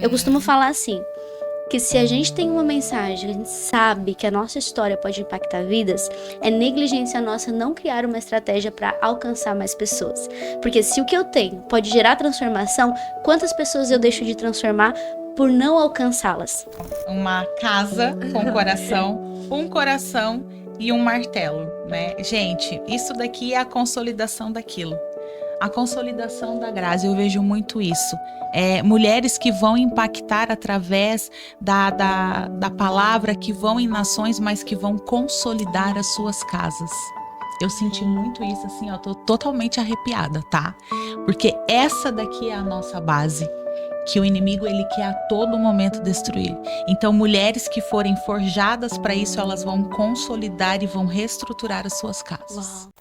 Eu costumo falar assim, que se a gente tem uma mensagem, a gente sabe que a nossa história pode impactar vidas, é negligência nossa não criar uma estratégia para alcançar mais pessoas. Porque se o que eu tenho pode gerar transformação, quantas pessoas eu deixo de transformar por não alcançá-las? Uma casa com coração, um coração e um martelo, né? Gente, isso daqui é a consolidação daquilo. A consolidação da Grazi, eu vejo muito isso. Mulheres que vão impactar através da palavra, que vão em nações, mas que vão consolidar as suas casas. Eu senti muito isso, assim, ó, tô totalmente arrepiada, tá? Porque essa daqui é a nossa base, que o inimigo, ele quer a todo momento destruir. Então, mulheres que forem forjadas para isso, elas vão consolidar e vão reestruturar as suas casas. Uau.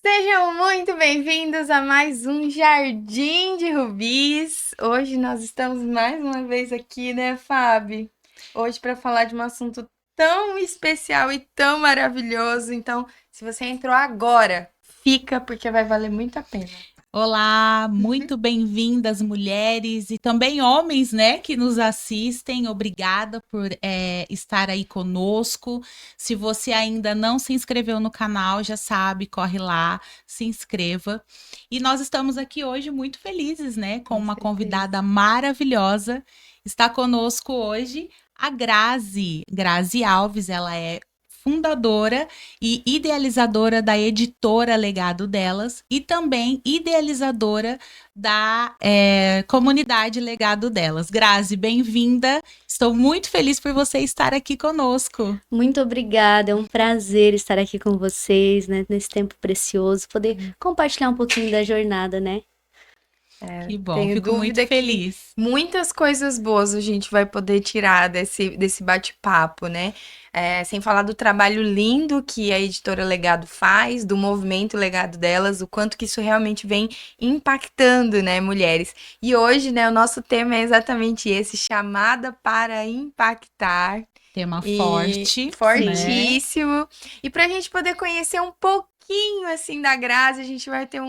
Sejam muito bem-vindos a mais um Jardim de Rubis. Hoje nós estamos mais uma vez aqui, né, Fábio? Hoje para falar de um assunto tão especial e tão maravilhoso. Então, se você entrou agora, fica porque vai valer muito a pena. Olá, muito bem-vindas mulheres e também homens, né, que nos assistem. Obrigada por estar aí conosco. Se você ainda não se inscreveu no canal, já sabe, corre lá, se inscreva. E nós estamos aqui hoje muito felizes, né, com uma convidada maravilhosa. Está conosco hoje a Grazi Alves. Ela é fundadora e idealizadora da editora Legado Delas e também idealizadora da comunidade Legado Delas. Grazi, bem-vinda. Estou muito feliz por você estar aqui conosco. Muito obrigada, é um prazer estar aqui com vocês, né, nesse tempo precioso, poder compartilhar um pouquinho da jornada, né? Que bom, fico muito feliz. Muitas coisas boas a gente vai poder tirar desse bate-papo, né? Sem falar do trabalho lindo que a editora Legado faz, do movimento Legado Delas, o quanto que isso realmente vem impactando, né, mulheres. E hoje, né, o nosso tema é exatamente esse, chamada para impactar. Tema forte. Fortíssimo. Né? E para a gente poder conhecer um pouquinho, assim, da Grazi, a gente vai ter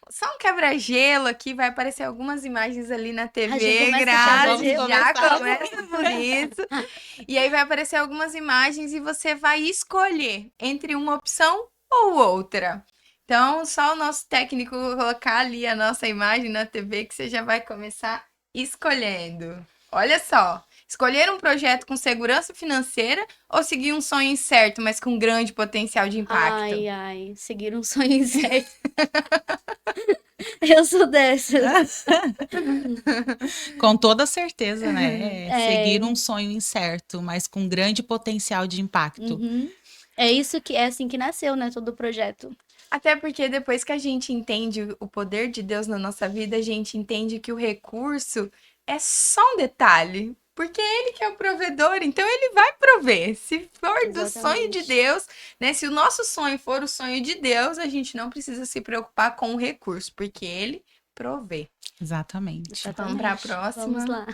só um quebra-gelo aqui, vai aparecer algumas imagens ali na TV, Grazi, já começa por isso. E aí vai aparecer algumas imagens e você vai escolher entre uma opção ou outra. Então, só o nosso técnico colocar ali a nossa imagem na TV que você já vai começar escolhendo. Olha só. Escolher um projeto com segurança financeira ou seguir um sonho incerto, mas com grande potencial de impacto? Ai, seguir um sonho incerto. Eu sou dessas. Com toda certeza, né? Seguir um sonho incerto, mas com grande potencial de impacto. Uhum. É assim que nasceu, né, todo o projeto. Até porque depois que a gente entende o poder de Deus na nossa vida, a gente entende que o recurso é só um detalhe. Porque ele que é o provedor, então ele vai prover. Se for do sonho de Deus, né? Se o nosso sonho for o sonho de Deus, a gente não precisa se preocupar com o recurso, porque ele provê. Exatamente. Vamos para a próxima. Vamos lá.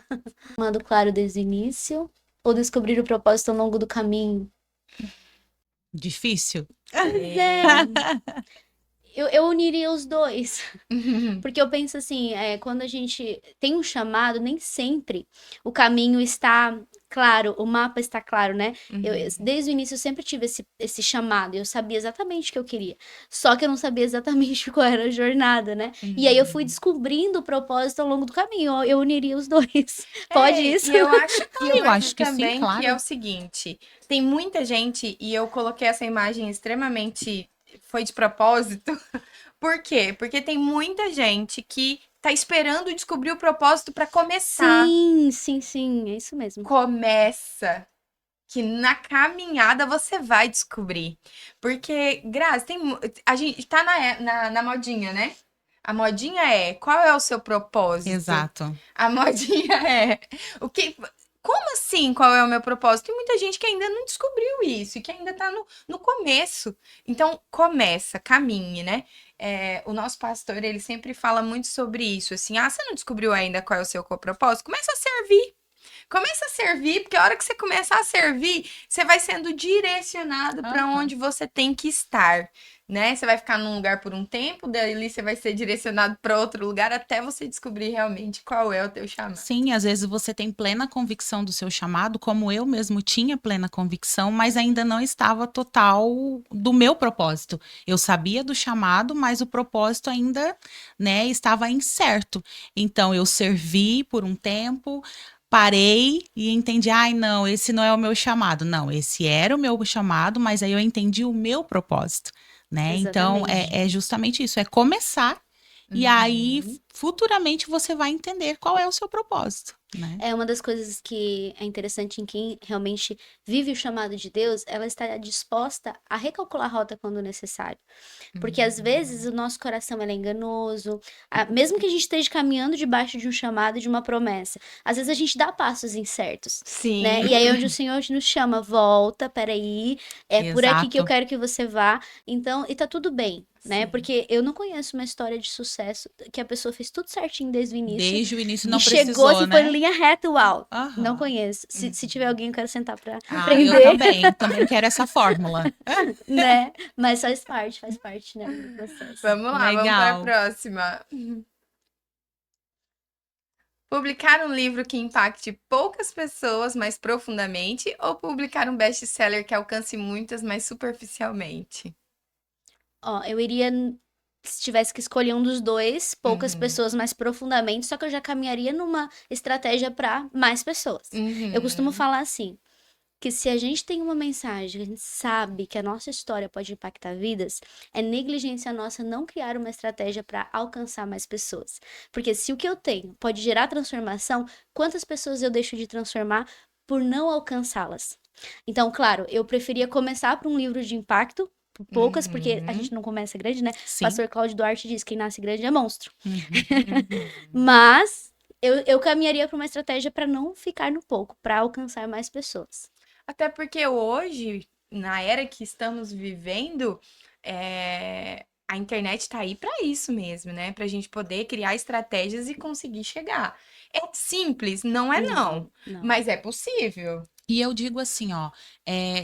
Mando claro desde o início ou descobrir o propósito ao longo do caminho? Difícil? Eu uniria os dois, porque eu penso assim, quando a gente tem um chamado, nem sempre o caminho está claro, o mapa está claro, né? Desde o início eu sempre tive esse chamado, eu sabia exatamente o que eu queria, só que eu não sabia exatamente qual era a jornada, né? E aí eu fui descobrindo o propósito ao longo do caminho, eu uniria os dois. Pode isso? E eu acho que também sim, claro. Que é o seguinte, tem muita gente, e eu coloquei essa imagem extremamente... Foi de propósito. Por quê? Porque tem muita gente que tá esperando descobrir o propósito para começar. Sim, é isso mesmo. Começa. Que na caminhada você vai descobrir. Porque, Grazi, a gente tá na modinha, né? A modinha qual é o seu propósito? Exato. A modinha como assim, qual é o meu propósito? Tem muita gente que ainda não descobriu isso e que ainda tá no começo. Então, caminhe, né? O nosso pastor, ele sempre fala muito sobre isso, assim, você não descobriu ainda qual é o seu propósito? Começa a servir. Começa a servir, porque a hora que você começar a servir, você vai sendo direcionado para onde você tem que estar, né? Você vai ficar num lugar por um tempo, daí você vai ser direcionado para outro lugar até você descobrir realmente qual é o teu chamado. Sim, às vezes você tem plena convicção do seu chamado, como eu mesmo tinha plena convicção, mas ainda não estava total do meu propósito. Eu sabia do chamado, mas o propósito ainda, né, estava incerto. Então eu servi por um tempo, parei e entendi, ai, não, esse não é o meu chamado. Não, esse era o meu chamado, mas aí eu entendi o meu propósito, né? Então Exatamente. é justamente isso, é começar. E aí, futuramente, você vai entender qual é o seu propósito, né? É uma das coisas que é interessante em quem realmente vive o chamado de Deus, ela está disposta a recalcular a rota quando necessário. Porque às vezes o nosso coração ele é enganoso, mesmo que a gente esteja caminhando debaixo de um chamado e de uma promessa, às vezes a gente dá passos incertos, Sim. né? E aí onde o Senhor nos chama, volta, peraí, é por aqui que eu Exato. quero que você vá. Então, e tá tudo bem, né? Sim. Porque eu não conheço uma história de sucesso que a pessoa fez tudo certinho desde o início. Desde o início não E chegou precisou, assim, né? foi linha reta, uau. Aham. Não conheço. Se tiver alguém, eu quero sentar pra Ah, eu aprender, também quero essa fórmula. né? Mas faz parte, né, do processo. Vamos lá, vamos para a próxima. Publicar um livro que impacte poucas pessoas mais profundamente ou publicar um best-seller que alcance muitas mais superficialmente? Ó, eu iria, se tivesse que escolher um dos dois, poucas pessoas mais profundamente, só que eu já caminharia numa estratégia para mais pessoas. Eu costumo falar assim, que se a gente tem uma mensagem, a gente sabe que a nossa história pode impactar vidas, é negligência nossa não criar uma estratégia para alcançar mais pessoas. Porque se o que eu tenho pode gerar transformação, quantas pessoas eu deixo de transformar por não alcançá-las? Então, claro, eu preferia começar por um livro de impacto, por poucas, porque a gente não começa grande, né? Sim. Pastor Cláudio Duarte diz: quem nasce grande é monstro. Uhum. Mas eu caminharia para uma estratégia para não ficar no pouco, para alcançar mais pessoas. Até porque hoje, na era que estamos vivendo, a internet está aí para isso mesmo, né? Para a gente poder criar estratégias e conseguir chegar. É simples? Não é não, mas é possível. E eu digo assim, ó,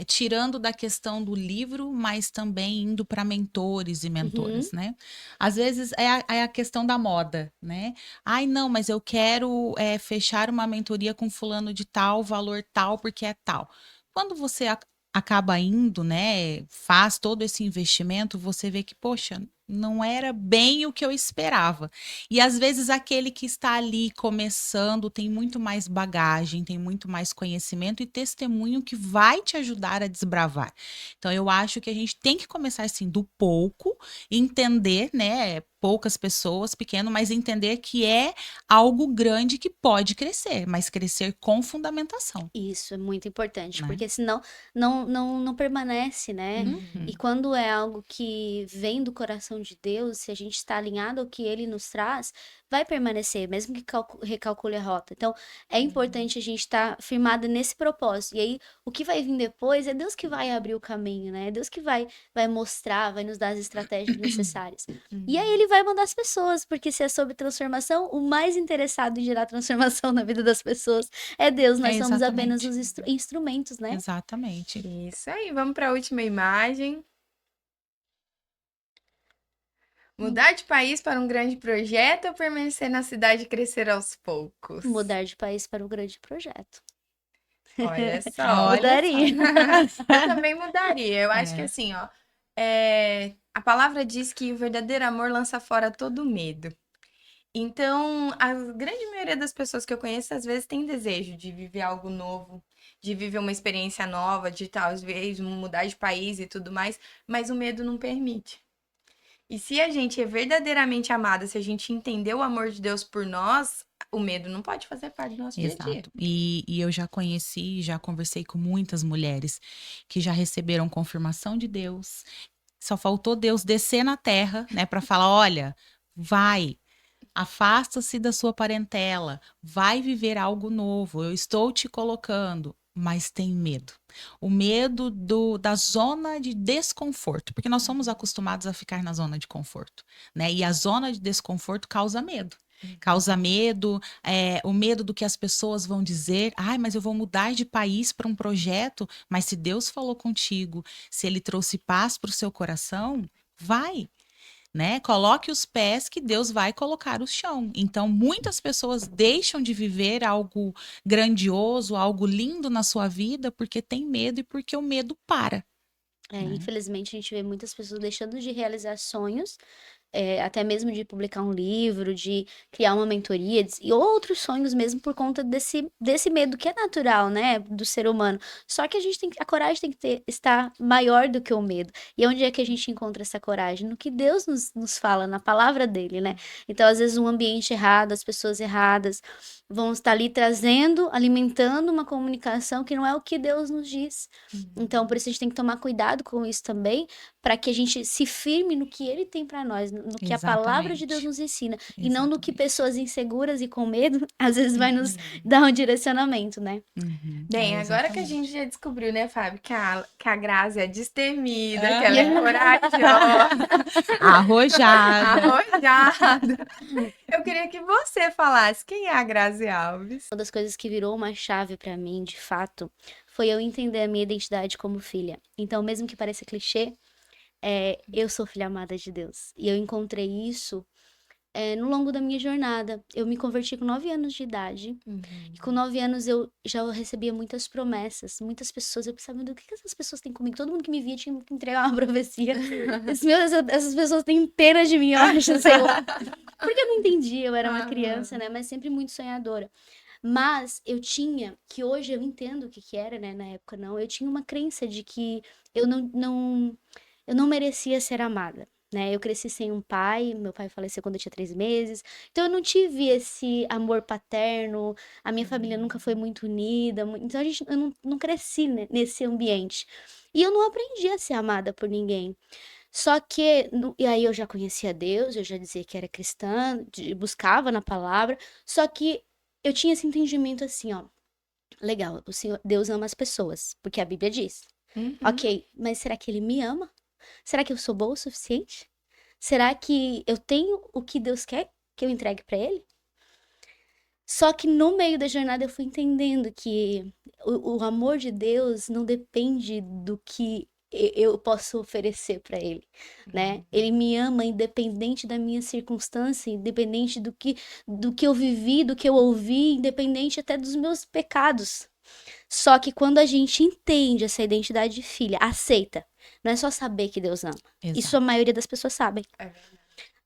tirando da questão do livro, mas também indo para mentores e mentoras, né? Às vezes é a questão da moda, né? Ai, não, mas eu quero fechar uma mentoria com fulano de tal, valor tal, porque é tal. Quando você acaba indo, né, faz todo esse investimento, você vê que, poxa, não era bem o que eu esperava. E às vezes aquele que está ali começando tem muito mais bagagem, tem muito mais conhecimento e testemunho que vai te ajudar a desbravar. Então eu acho que a gente tem que começar assim do pouco, entender, né, poucas pessoas, pequeno, mas entender que é algo grande que pode crescer, mas crescer com fundamentação. Isso é muito importante, Né? porque senão não permanece, né? Uhum. E quando é algo que vem do coração de Deus, se a gente está alinhado ao que Ele nos traz, vai permanecer, mesmo que recalcule a rota. Então, é importante a gente estar firmado nesse propósito. E aí, o que vai vir depois é Deus que vai abrir o caminho, né? É Deus que vai mostrar, vai nos dar as estratégias necessárias. E aí, Ele vai mandar as pessoas, porque se é sobre transformação, o mais interessado em gerar transformação na vida das pessoas é Deus. Nós somos apenas os instrumentos, né? Exatamente. Isso aí, vamos para a última imagem. Mudar de país para um grande projeto ou permanecer na cidade e crescer aos poucos? Mudar de país para um grande projeto. Olha só. Mudaria. Eu também mudaria. Eu acho que assim, ó, a palavra diz que o verdadeiro amor lança fora todo medo. Então, a grande maioria das pessoas que eu conheço, às vezes, tem desejo de viver algo novo, de viver uma experiência nova, de talvez mudar de país e tudo mais, mas o medo não permite. E se a gente é verdadeiramente amada, se a gente entender o amor de Deus por nós, o medo não pode fazer parte do nosso dia a dia. Exato. E eu já conheci, já conversei com muitas mulheres que já receberam confirmação de Deus. Só faltou Deus descer na terra, né, para falar, olha, vai, afasta-se da sua parentela, vai viver algo novo. Eu estou te colocando, mas tem medo. O medo da zona de desconforto, porque nós somos acostumados a ficar na zona de conforto, né? E a zona de desconforto causa medo. Causa medo, o medo do que as pessoas vão dizer. Ai, mas eu vou mudar de país para um projeto. Mas se Deus falou contigo, se Ele trouxe paz para o seu coração, vai, né? Coloque os pés que Deus vai colocar o chão. Então, muitas pessoas deixam de viver algo grandioso, algo lindo na sua vida porque tem medo e porque o medo para, né? Infelizmente, a gente vê muitas pessoas deixando de realizar sonhos, até mesmo de publicar um livro, de criar uma mentoria, e outros sonhos mesmo por conta desse medo que é natural, né, do ser humano. Só que a coragem tem que estar maior do que o medo. E onde é que a gente encontra essa coragem? No que Deus nos fala, na palavra dele, né? Então, às vezes, um ambiente errado, as pessoas erradas vão estar ali trazendo, alimentando uma comunicação que não é o que Deus nos diz. Então, por isso a gente tem que tomar cuidado com isso também, para que a gente se firme no que ele tem para nós, no que a palavra de Deus nos ensina, e não no que pessoas inseguras e com medo, às vezes vai nos dar um direcionamento, né? Bem, agora que a gente já descobriu, né, Fábio, que a Grazi é destemida, que ela é corajosa, arrojada. Eu queria que você falasse quem é a Grazi Alves. Uma das coisas que virou uma chave para mim, de fato, foi eu entender a minha identidade como filha. Então, mesmo que pareça clichê, eu sou filha amada de Deus. E eu encontrei isso no longo da minha jornada. Eu me converti com 9 anos de idade. E com 9 anos eu já recebia muitas promessas. Muitas pessoas, eu pensava, do que essas pessoas têm comigo? Todo mundo que me via tinha que entregar uma profecia. Essas pessoas têm pena de mim, eu acho, sei lá. Porque eu não entendia, eu era uma criança, né? Mas sempre muito sonhadora. Mas eu tinha, que hoje eu entendo o que era, né? Na época não. Eu tinha uma crença de que eu não merecia ser amada, né? Eu cresci sem um pai, meu pai faleceu quando eu tinha 3 meses, então eu não tive esse amor paterno, a minha família nunca foi muito unida, então eu não cresci nesse ambiente. E eu não aprendi a ser amada por ninguém. Só que, e aí eu já conhecia Deus, eu já dizia que era cristã, buscava na palavra, só que eu tinha esse entendimento assim, ó, legal, Deus ama as pessoas, porque a Bíblia diz. Ok, mas será que ele me ama? Será que eu sou boa o suficiente? Será que eu tenho o que Deus quer que eu entregue para ele? Só que no meio da jornada eu fui entendendo que o amor de Deus não depende do que eu posso oferecer para ele, né? Ele me ama independente da minha circunstância, independente do que eu vivi, do que eu ouvi, independente até dos meus pecados. Só que quando a gente entende essa identidade de filha, aceita, não é só saber que Deus ama. Exato. Isso a maioria das pessoas sabem. É verdade.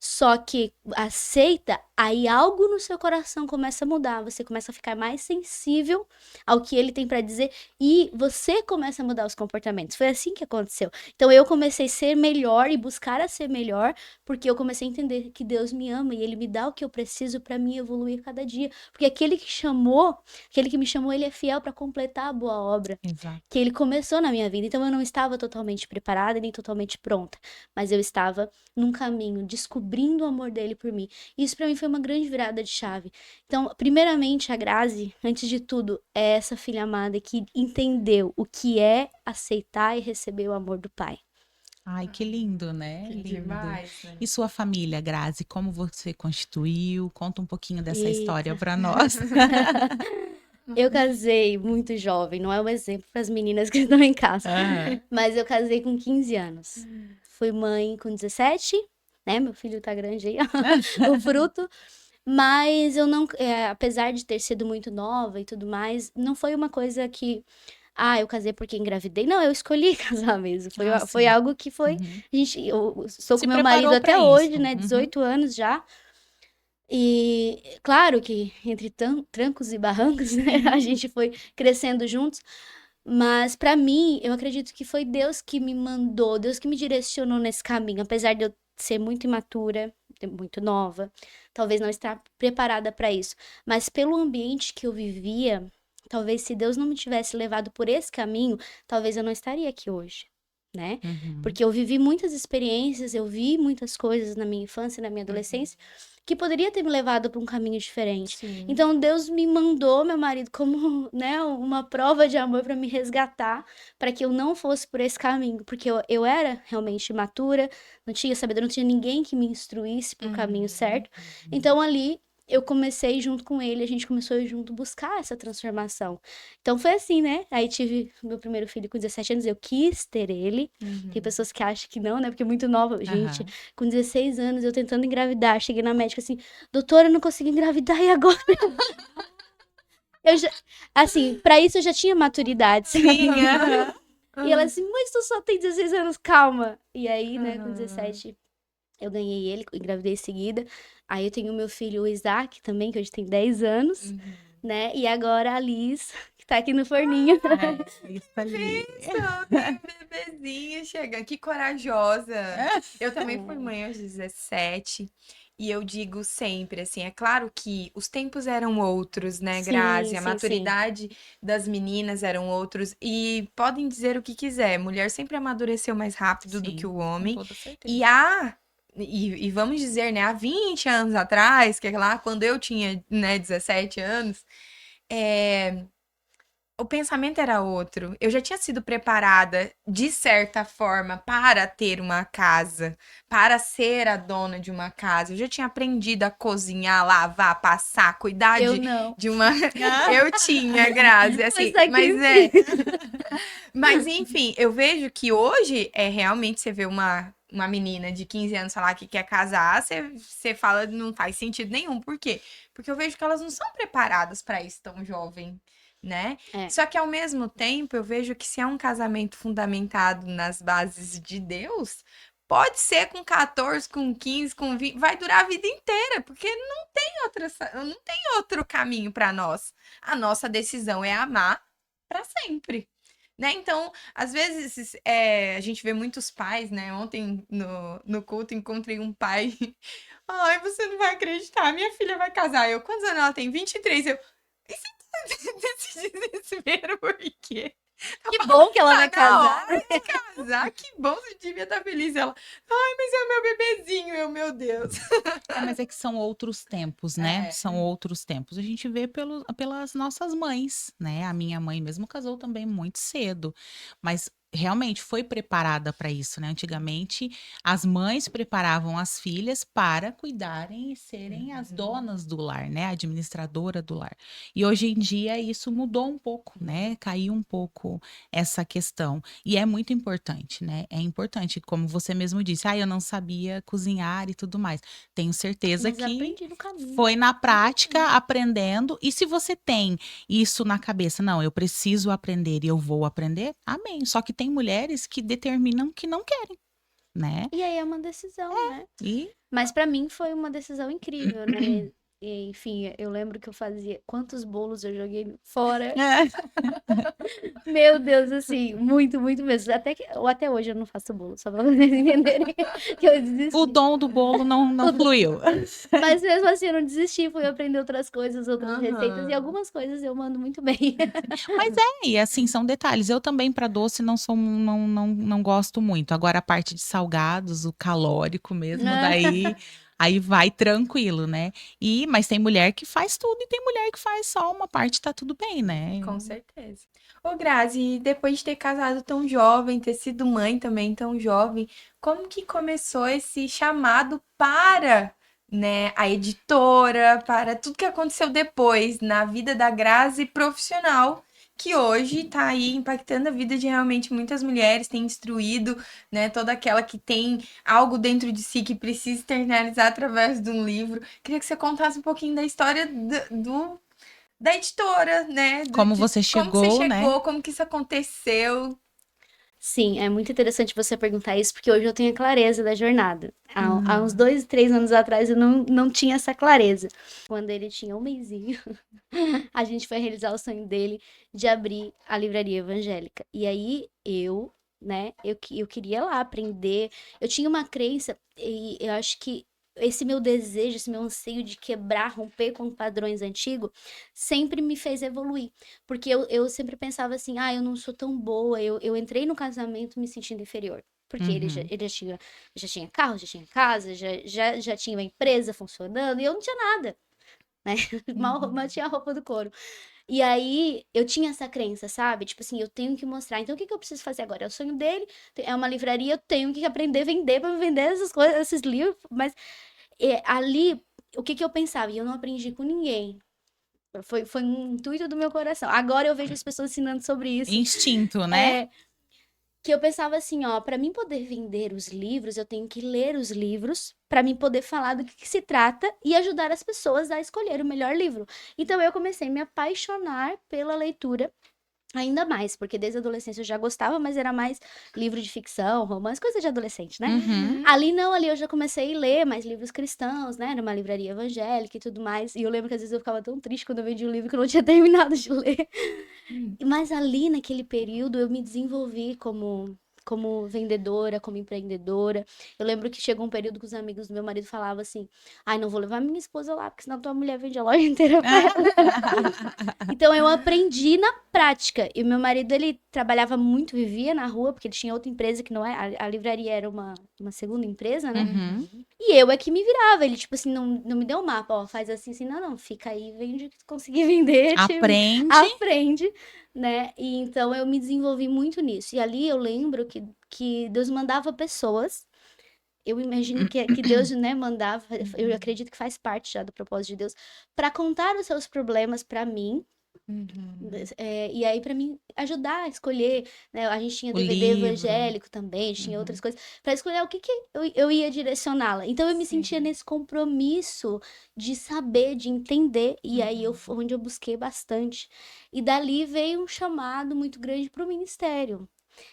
Só que aceita, aí algo no seu coração começa a mudar, você começa a ficar mais sensível ao que ele tem para dizer e você começa a mudar os comportamentos. Foi assim que aconteceu. Então eu comecei a ser melhor e buscar a ser melhor, porque eu comecei a entender que Deus me ama e ele me dá o que eu preciso para mim evoluir cada dia. Porque aquele que me chamou, ele é fiel para completar a boa obra. Exato. Que ele começou na minha vida. Então eu não estava totalmente preparada nem totalmente pronta, mas eu estava num caminho, descobrindo o amor dele por mim. E isso pra mim foi uma grande virada de chave. Então, primeiramente, a Grazi, antes de tudo, é essa filha amada que entendeu o que é aceitar e receber o amor do pai. Ai, que lindo, né? Que Lindo. demais, né? E sua família, Grazi, como você constituiu? Conta um pouquinho dessa Eita. história para nós. Eu casei muito jovem, não é um exemplo para as meninas que estão em casa, mas eu casei com 15 anos. Fui mãe com 17, né? Meu filho tá grande aí, ó, o fruto. Mas eu não, apesar de ter sido muito nova e tudo mais, não foi uma coisa que, eu casei porque engravidei. Não, eu escolhi casar mesmo. Foi sim. algo que foi. Uhum. Eu sou Se com meu marido preparou até pra hoje, isso. né? Uhum. 18 anos já. E claro que entre trancos e barrancos, né? A gente foi crescendo juntos. Mas pra mim, eu acredito que foi Deus que me mandou, Deus que me direcionou nesse caminho. Apesar de eu ser muito imatura, muito nova, talvez não estar preparada pra isso. Mas pelo ambiente que eu vivia, talvez se Deus não me tivesse levado por esse caminho, talvez eu não estaria aqui hoje, né? Uhum. Porque eu vivi muitas experiências, eu vi muitas coisas na minha infância, na minha adolescência, que poderia ter me levado para um caminho diferente. Sim. Então Deus me mandou meu marido como, né, uma prova de amor para me resgatar, para que eu não fosse por esse caminho, porque eu era realmente imatura, não tinha sabedoria, não tinha ninguém que me instruísse para o caminho certo. Então ali eu comecei junto com ele, a gente começou junto buscar essa transformação. Então foi assim, né? Aí tive meu primeiro filho com 17 anos, eu quis ter ele. Tem pessoas que acham que não, né? Porque é muito nova. Gente, com 16 anos, eu tentando engravidar, cheguei na médica assim, doutora, eu não consegui engravidar, e agora? Assim, pra isso eu já tinha maturidade, sabe? Sim, E ela assim, mas tu só tem 16 anos, calma. E aí, né, com 17, eu ganhei ele, engravidei em seguida. Aí eu tenho meu filho, o Isaac, também, que hoje tem 10 anos, né? E agora a Liz, que tá aqui no forninho. Isso ali. Tem um bebezinho chegando, que corajosa. Eu também fui mãe aos 17. E eu digo sempre, assim, é claro que os tempos eram outros, né, Sim, Grazi? A sim, maturidade das meninas eram outros. E podem dizer o que quiser, mulher sempre amadureceu mais rápido do Sim, que o com homem. toda certeza. E vamos dizer, né, há 20 anos atrás, que é lá quando eu tinha, né, 17 anos, o pensamento era outro. Eu já tinha sido preparada, de certa forma, para ter uma casa, para ser a dona de uma casa. Eu já tinha aprendido a cozinhar, lavar, passar, cuidar Eu não. de uma. Eu tinha, Grazi, assim, mas enfim, eu vejo que hoje é realmente você vê uma menina de 15 anos falar que quer casar, você fala não faz sentido nenhum. Por quê? Porque eu vejo que elas não são preparadas para isso tão jovem, né? É. Só que ao mesmo tempo eu vejo que se é um casamento fundamentado nas bases de Deus, pode ser com 14, com 15, com 20, vai durar a vida inteira, porque não tem outro caminho para nós. A nossa decisão é amar para sempre. Né? Então, às vezes, a gente vê muitos pais, né? Ontem no culto encontrei um pai. Ai, você não vai acreditar, minha filha vai casar. Quantos anos ela tem? 23. E você tá nesse desespero por quê? Que bom que ela vai Tá na casar. hora de casar, que bom, você devia estar feliz. Ela, ai, mas é o meu bebezinho, meu Deus. Mas é que são outros tempos, né? São outros tempos. A gente vê pelas nossas mães, né? A minha mãe mesmo casou também muito cedo, mas realmente foi preparada para isso, né? Antigamente, as mães preparavam as filhas para cuidarem e serem as donas do lar, né? A administradora do lar. E hoje em dia isso mudou um pouco, né? Caiu um pouco essa questão. E é muito importante, né? É importante, como você mesmo disse, eu não sabia cozinhar e tudo mais. Tenho certeza Mas que aprendi no caminho. foi na prática, aprendendo. E se você tem isso na cabeça, não, eu preciso aprender e eu vou aprender, amém. Só que tem mulheres que determinam que não querem, né? E aí é uma decisão, né? E Mas pra mim foi uma decisão incrível, né? E, enfim, eu lembro que eu fazia quantos bolos eu joguei fora. Meu Deus, assim, muito, muito mesmo. Até hoje eu não faço bolo, só pra vocês entenderem que eu desisti. o dom do bolo não fluiu. Mas mesmo assim, eu não desisti, fui aprender outras coisas, outras receitas, e algumas coisas eu mando muito bem. Mas e assim, são detalhes. Eu também, para doce, não gosto muito. Agora, a parte de salgados, o calórico mesmo, daí. Aí vai tranquilo, né? Mas tem mulher que faz tudo e tem mulher que faz só uma parte, tá tudo bem, né? Com certeza. Ô, Grazi, depois de ter casado tão jovem, ter sido mãe também tão jovem, como que começou esse chamado para, né, a editora, para tudo que aconteceu depois na vida da Grazi profissional, que hoje tá aí impactando a vida de realmente muitas mulheres, tem instruído, né, toda aquela que tem algo dentro de si que precisa externalizar através de um livro. Queria que você contasse um pouquinho da história da editora, né? Como você como que você chegou, né? chegou, como que isso aconteceu. Sim, é muito interessante você perguntar isso, porque hoje eu tenho a clareza da jornada. Há uns 2, 3 anos atrás eu não tinha essa clareza. Quando ele tinha um mesinho, a gente foi realizar o sonho dele de abrir a livraria evangélica. E aí né, eu queria lá aprender. Eu tinha uma crença, e eu acho que esse meu desejo, esse meu anseio de quebrar, romper com padrões antigos, sempre me fez evoluir. Porque eu sempre pensava assim, eu não sou tão boa. Eu entrei no casamento me sentindo inferior. Porque ele já tinha carro, já tinha casa, já tinha uma empresa funcionando, e eu não tinha nada, né? Mal tinha a roupa do couro. E aí, eu tinha essa crença, sabe? Tipo assim, eu tenho que mostrar. Então, o que que eu preciso fazer agora? É o sonho dele, é uma livraria, eu tenho que aprender a vender pra me vender essas coisas, esses livros. Mas ali o que eu pensava? E eu não aprendi com ninguém. Foi um intuito do meu coração. Agora eu vejo as pessoas ensinando sobre isso. Instinto, né? Que eu pensava assim, ó, para mim poder vender os livros, eu tenho que ler os livros para mim poder falar do que se trata e ajudar as pessoas a escolher o melhor livro. Então eu comecei a me apaixonar pela leitura ainda mais, porque desde a adolescência eu já gostava, mas era mais livro de ficção, romance, coisa de adolescente, né? Uhum. Ali não, ali eu já comecei a ler mais livros cristãos, né? Era uma livraria evangélica e tudo mais. E eu lembro que às vezes eu ficava tão triste quando eu vendia um livro que eu não tinha terminado de ler. Mas ali naquele período eu me desenvolvi como vendedora, como empreendedora. Eu lembro que chegou um período que os amigos do meu marido falavam assim: ai, não vou levar minha esposa lá, porque senão tua mulher vende a loja inteira pra ela. Então eu aprendi na prática. E o meu marido, ele trabalhava muito, vivia na rua, porque ele tinha outra empresa que não é. A livraria era uma segunda empresa, né? Uhum. E eu é que me virava. Ele, tipo assim, não me deu um mapa, ó, faz assim, não, fica aí, vende o que tu conseguir vender. Tipo, aprende, né? E então eu me desenvolvi muito nisso. E ali eu lembro que Deus mandava pessoas. Eu imagino que Deus, né, mandava, eu acredito que faz parte já do propósito de Deus, para contar os seus problemas para mim. E aí para mim ajudar a escolher, né? A gente tinha O DVD livro. evangélico também, tinha outras coisas, para escolher o que eu ia direcioná-la. Então eu me sentia nesse compromisso de saber, de entender, e aí onde eu busquei bastante. E dali veio um chamado muito grande para o ministério.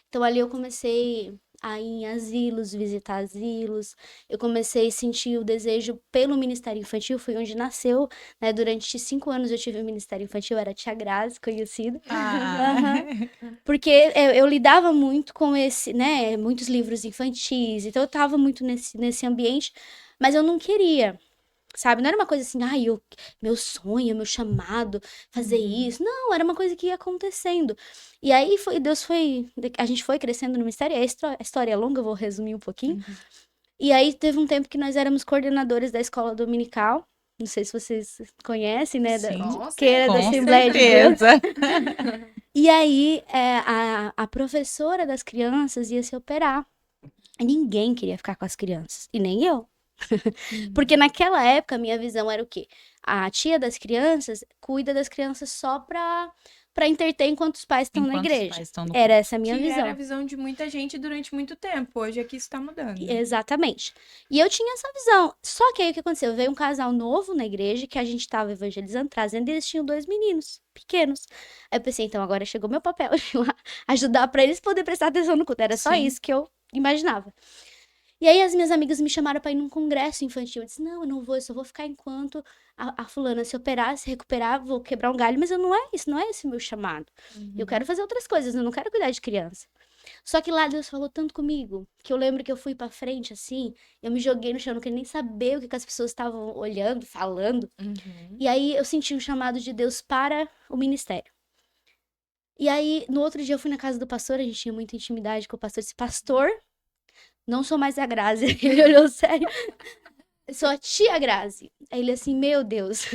Então ali eu comecei a ir em asilos, visitar asilos. Eu comecei a sentir o desejo pelo Ministério Infantil, foi onde nasceu, né? Durante 5 anos eu tive o Ministério Infantil, era Tia Grazi, conhecido. Porque eu lidava muito com esse, né? Muitos livros infantis, então eu tava muito nesse ambiente, mas eu não queria. Sabe? Não era uma coisa assim, ai, meu sonho, meu chamado, fazer isso. Não, era uma coisa que ia acontecendo. E aí a gente foi crescendo no ministério. A história é longa, eu vou resumir um pouquinho. E aí teve um tempo que nós éramos coordenadores da escola dominical. Não sei se vocês conhecem, né? Sim, Que era da com Assembleia de Deus. certeza. E aí a professora das crianças ia se operar. Ninguém queria ficar com as crianças. E nem eu. Porque naquela época, a minha visão era o quê? A tia das crianças cuida das crianças só pra entreter enquanto os pais estão na igreja. Era essa a minha visão. Era a visão de muita gente durante muito tempo. Hoje aqui isso tá mudando. Exatamente. E eu tinha essa visão. Só que aí o que aconteceu? Veio um casal novo na igreja que a gente tava evangelizando, trazendo, e eles tinham 2 meninos pequenos. Aí eu pensei, então agora chegou meu papel de ir lá ajudar pra eles poderem prestar atenção no culto. Era só isso que eu imaginava. E aí as minhas amigas me chamaram pra ir num congresso infantil. Eu disse, não, eu não vou, eu só vou ficar enquanto a fulana se operar, se recuperar, vou quebrar um galho, mas não é esse o meu chamado. Eu quero fazer outras coisas, eu não quero cuidar de criança. Só que lá Deus falou tanto comigo, que eu lembro que eu fui pra frente, assim, eu me joguei no chão, não queria nem saber o que as pessoas estavam olhando, falando. E aí eu senti um chamado de Deus para o ministério. E aí, no outro dia eu fui na casa do pastor, a gente tinha muita intimidade com o pastor, disse, pastor, não sou mais a Grazi. Ele olhou sério. Sou a tia Grazi. Aí ele assim, meu Deus.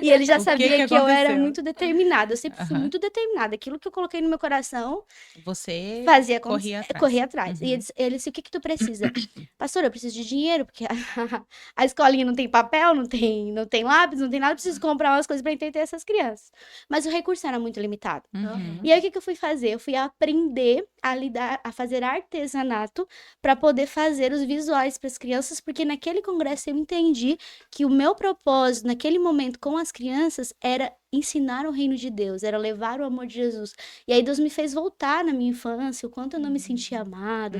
E ele já sabia que eu era muito determinada. Eu sempre fui muito determinada. Aquilo que eu coloquei no meu coração, você fazia corria atrás. E ele disse, o que tu precisa? Pastor, eu preciso de dinheiro, porque a escolinha não tem papel, não tem lápis, não tem nada. Eu preciso comprar umas coisas para entreter essas crianças. Mas o recurso era muito limitado. E aí, o que eu fui fazer? Eu fui aprender a fazer artesanato para poder fazer os visuais para as crianças, porque naquele congresso eu entendi que o meu propósito naquele momento com as crianças era ensinar o reino de Deus, era levar o amor de Jesus. E aí Deus me fez voltar na minha infância, o quanto eu não me sentia amada.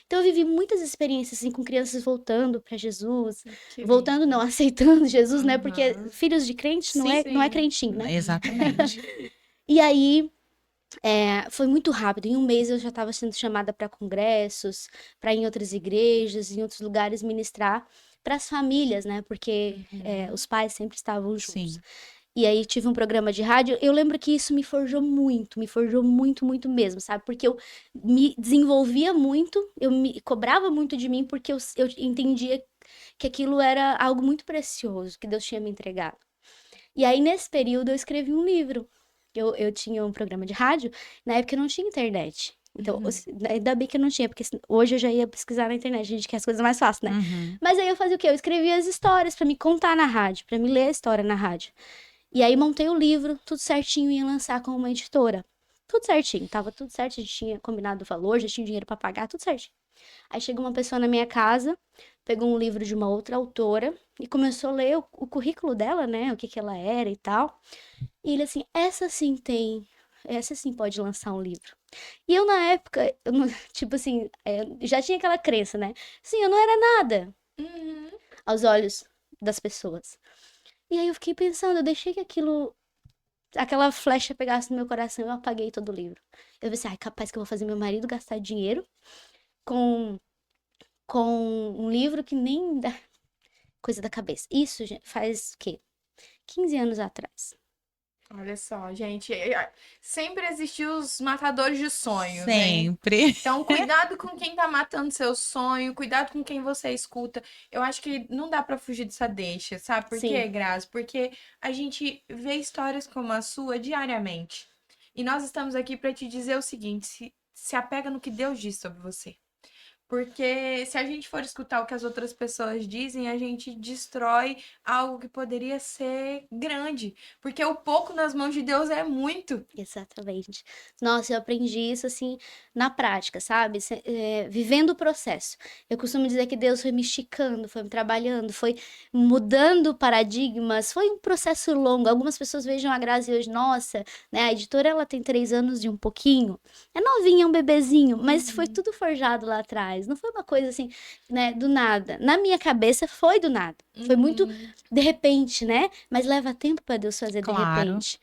Então eu vivi muitas experiências assim com crianças voltando para Jesus, voltando não, aceitando Jesus, né? Porque filhos de crente não é crentinho, né? Exatamente. E aí foi muito rápido. Em um mês eu já estava sendo chamada para congressos, para ir em outras igrejas, em outros lugares ministrar para as famílias, né? Porque os pais sempre estavam juntos. E aí tive um programa de rádio. Eu lembro que isso me forjou muito, muito mesmo, sabe? Porque eu me desenvolvia muito, eu me cobrava muito de mim, porque eu entendia que aquilo era algo muito precioso que Deus tinha me entregado. E aí, nesse período, eu escrevi um livro. Eu tinha um programa de rádio, na época eu não tinha internet. Então, ainda bem que eu não tinha, porque hoje eu já ia pesquisar na internet, a gente quer as coisas mais fáceis, né? Mas aí eu fazia o quê? Eu escrevia as histórias pra me contar na rádio, pra me ler a história na rádio. E aí montei o livro, tudo certinho, ia lançar com uma editora. Tudo certinho, tava tudo certo, a gente tinha combinado o valor, já tinha dinheiro pra pagar, tudo certinho. Aí chegou uma pessoa na minha casa, pegou um livro de uma outra autora e começou a ler o currículo dela, né? O que ela era e tal. E ele assim, essa sim pode lançar um livro. E eu, na época, eu não, tipo assim, já tinha aquela crença, né? Sim, eu não era nada aos olhos das pessoas. E aí eu fiquei pensando, eu deixei que aquela flecha pegasse no meu coração e eu apaguei todo o livro. Eu pensei, ai, capaz que eu vou fazer meu marido gastar dinheiro com um livro que nem dá coisa da cabeça. Isso faz o quê? 15 anos atrás. Olha só, gente, sempre existiu os matadores de sonhos, Sempre. Né? Então, cuidado com quem tá matando seu sonho, cuidado com quem você escuta. Eu acho que não dá pra fugir dessa deixa, sabe por quê, Grazi? Porque a gente vê histórias como a sua diariamente. E nós estamos aqui pra te dizer o seguinte, se apega no que Deus diz sobre você. Porque se a gente for escutar o que as outras pessoas dizem, a gente destrói algo que poderia ser grande. Porque o pouco nas mãos de Deus é muito. Exatamente. Nossa, eu aprendi isso assim na prática, sabe? Vivendo o processo. Eu costumo dizer que Deus foi me esticando, foi me trabalhando, foi mudando paradigmas. Foi um processo longo. Algumas pessoas vejam a Grazi hoje, nossa, né? A editora ela tem 3 anos e um pouquinho. É novinha, é um bebezinho, mas foi tudo forjado lá atrás. Não foi uma coisa assim, né, do nada. Na minha cabeça foi do nada. Foi muito de repente, né? Mas leva tempo para Deus fazer de repente.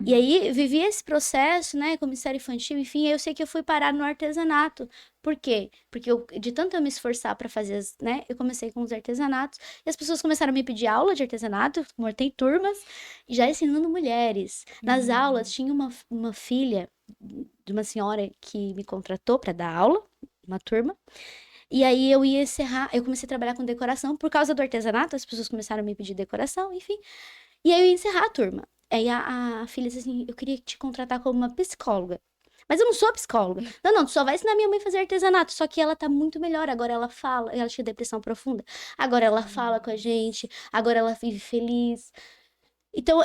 E aí, vivi esse processo, né, com Ministério Infantil, enfim, eu sei que eu fui parar no artesanato. Por quê? Porque de tanto eu me esforçar para fazer, né, eu comecei com os artesanatos, e as pessoas começaram a me pedir aula de artesanato, montei turmas, já ensinando mulheres. Nas aulas, tinha uma filha de uma senhora que me contratou para dar aula, uma turma, e aí eu ia encerrar, eu comecei a trabalhar com decoração, por causa do artesanato, as pessoas começaram a me pedir decoração, enfim, e aí eu ia encerrar a turma. Aí a filha disse assim, eu queria te contratar como uma psicóloga. Mas eu não sou psicóloga. Não, tu só vai ensinar minha mãe a fazer artesanato. Só que ela tá muito melhor. Agora ela fala, ela tinha depressão profunda. Agora ela fala com a gente. Agora ela vive feliz. Então,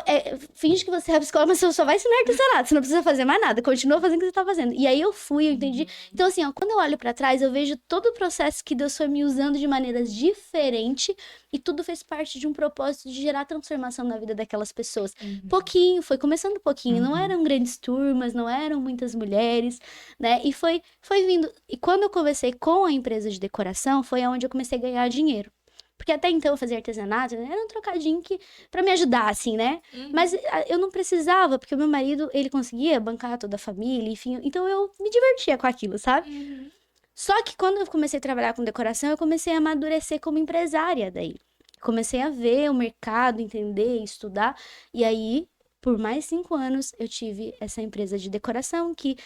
finge que você é psicóloga, mas você só vai ensinar artesanato. Você não precisa fazer mais nada. Continua fazendo o que você tá fazendo. E aí eu fui, eu entendi. Então, assim, ó, quando eu olho pra trás, eu vejo todo o processo que Deus foi me usando de maneiras diferentes. E tudo fez parte de um propósito de gerar transformação na vida daquelas pessoas. Pouquinho, foi começando pouquinho. Não eram grandes turmas, não eram muitas mulheres, né? E foi vindo. E quando eu comecei com a empresa de decoração, foi onde eu comecei a ganhar dinheiro. Porque até então eu fazia artesanato, né? Era um trocadinho pra me ajudar, assim, né? Mas eu não precisava, porque o meu marido, ele conseguia bancar toda a família, enfim. Então eu me divertia com aquilo, sabe? Só que quando eu comecei a trabalhar com decoração, eu comecei a amadurecer como empresária daí. Comecei a ver o mercado, entender, estudar. E aí, por mais 5 anos, eu tive essa empresa de decoração que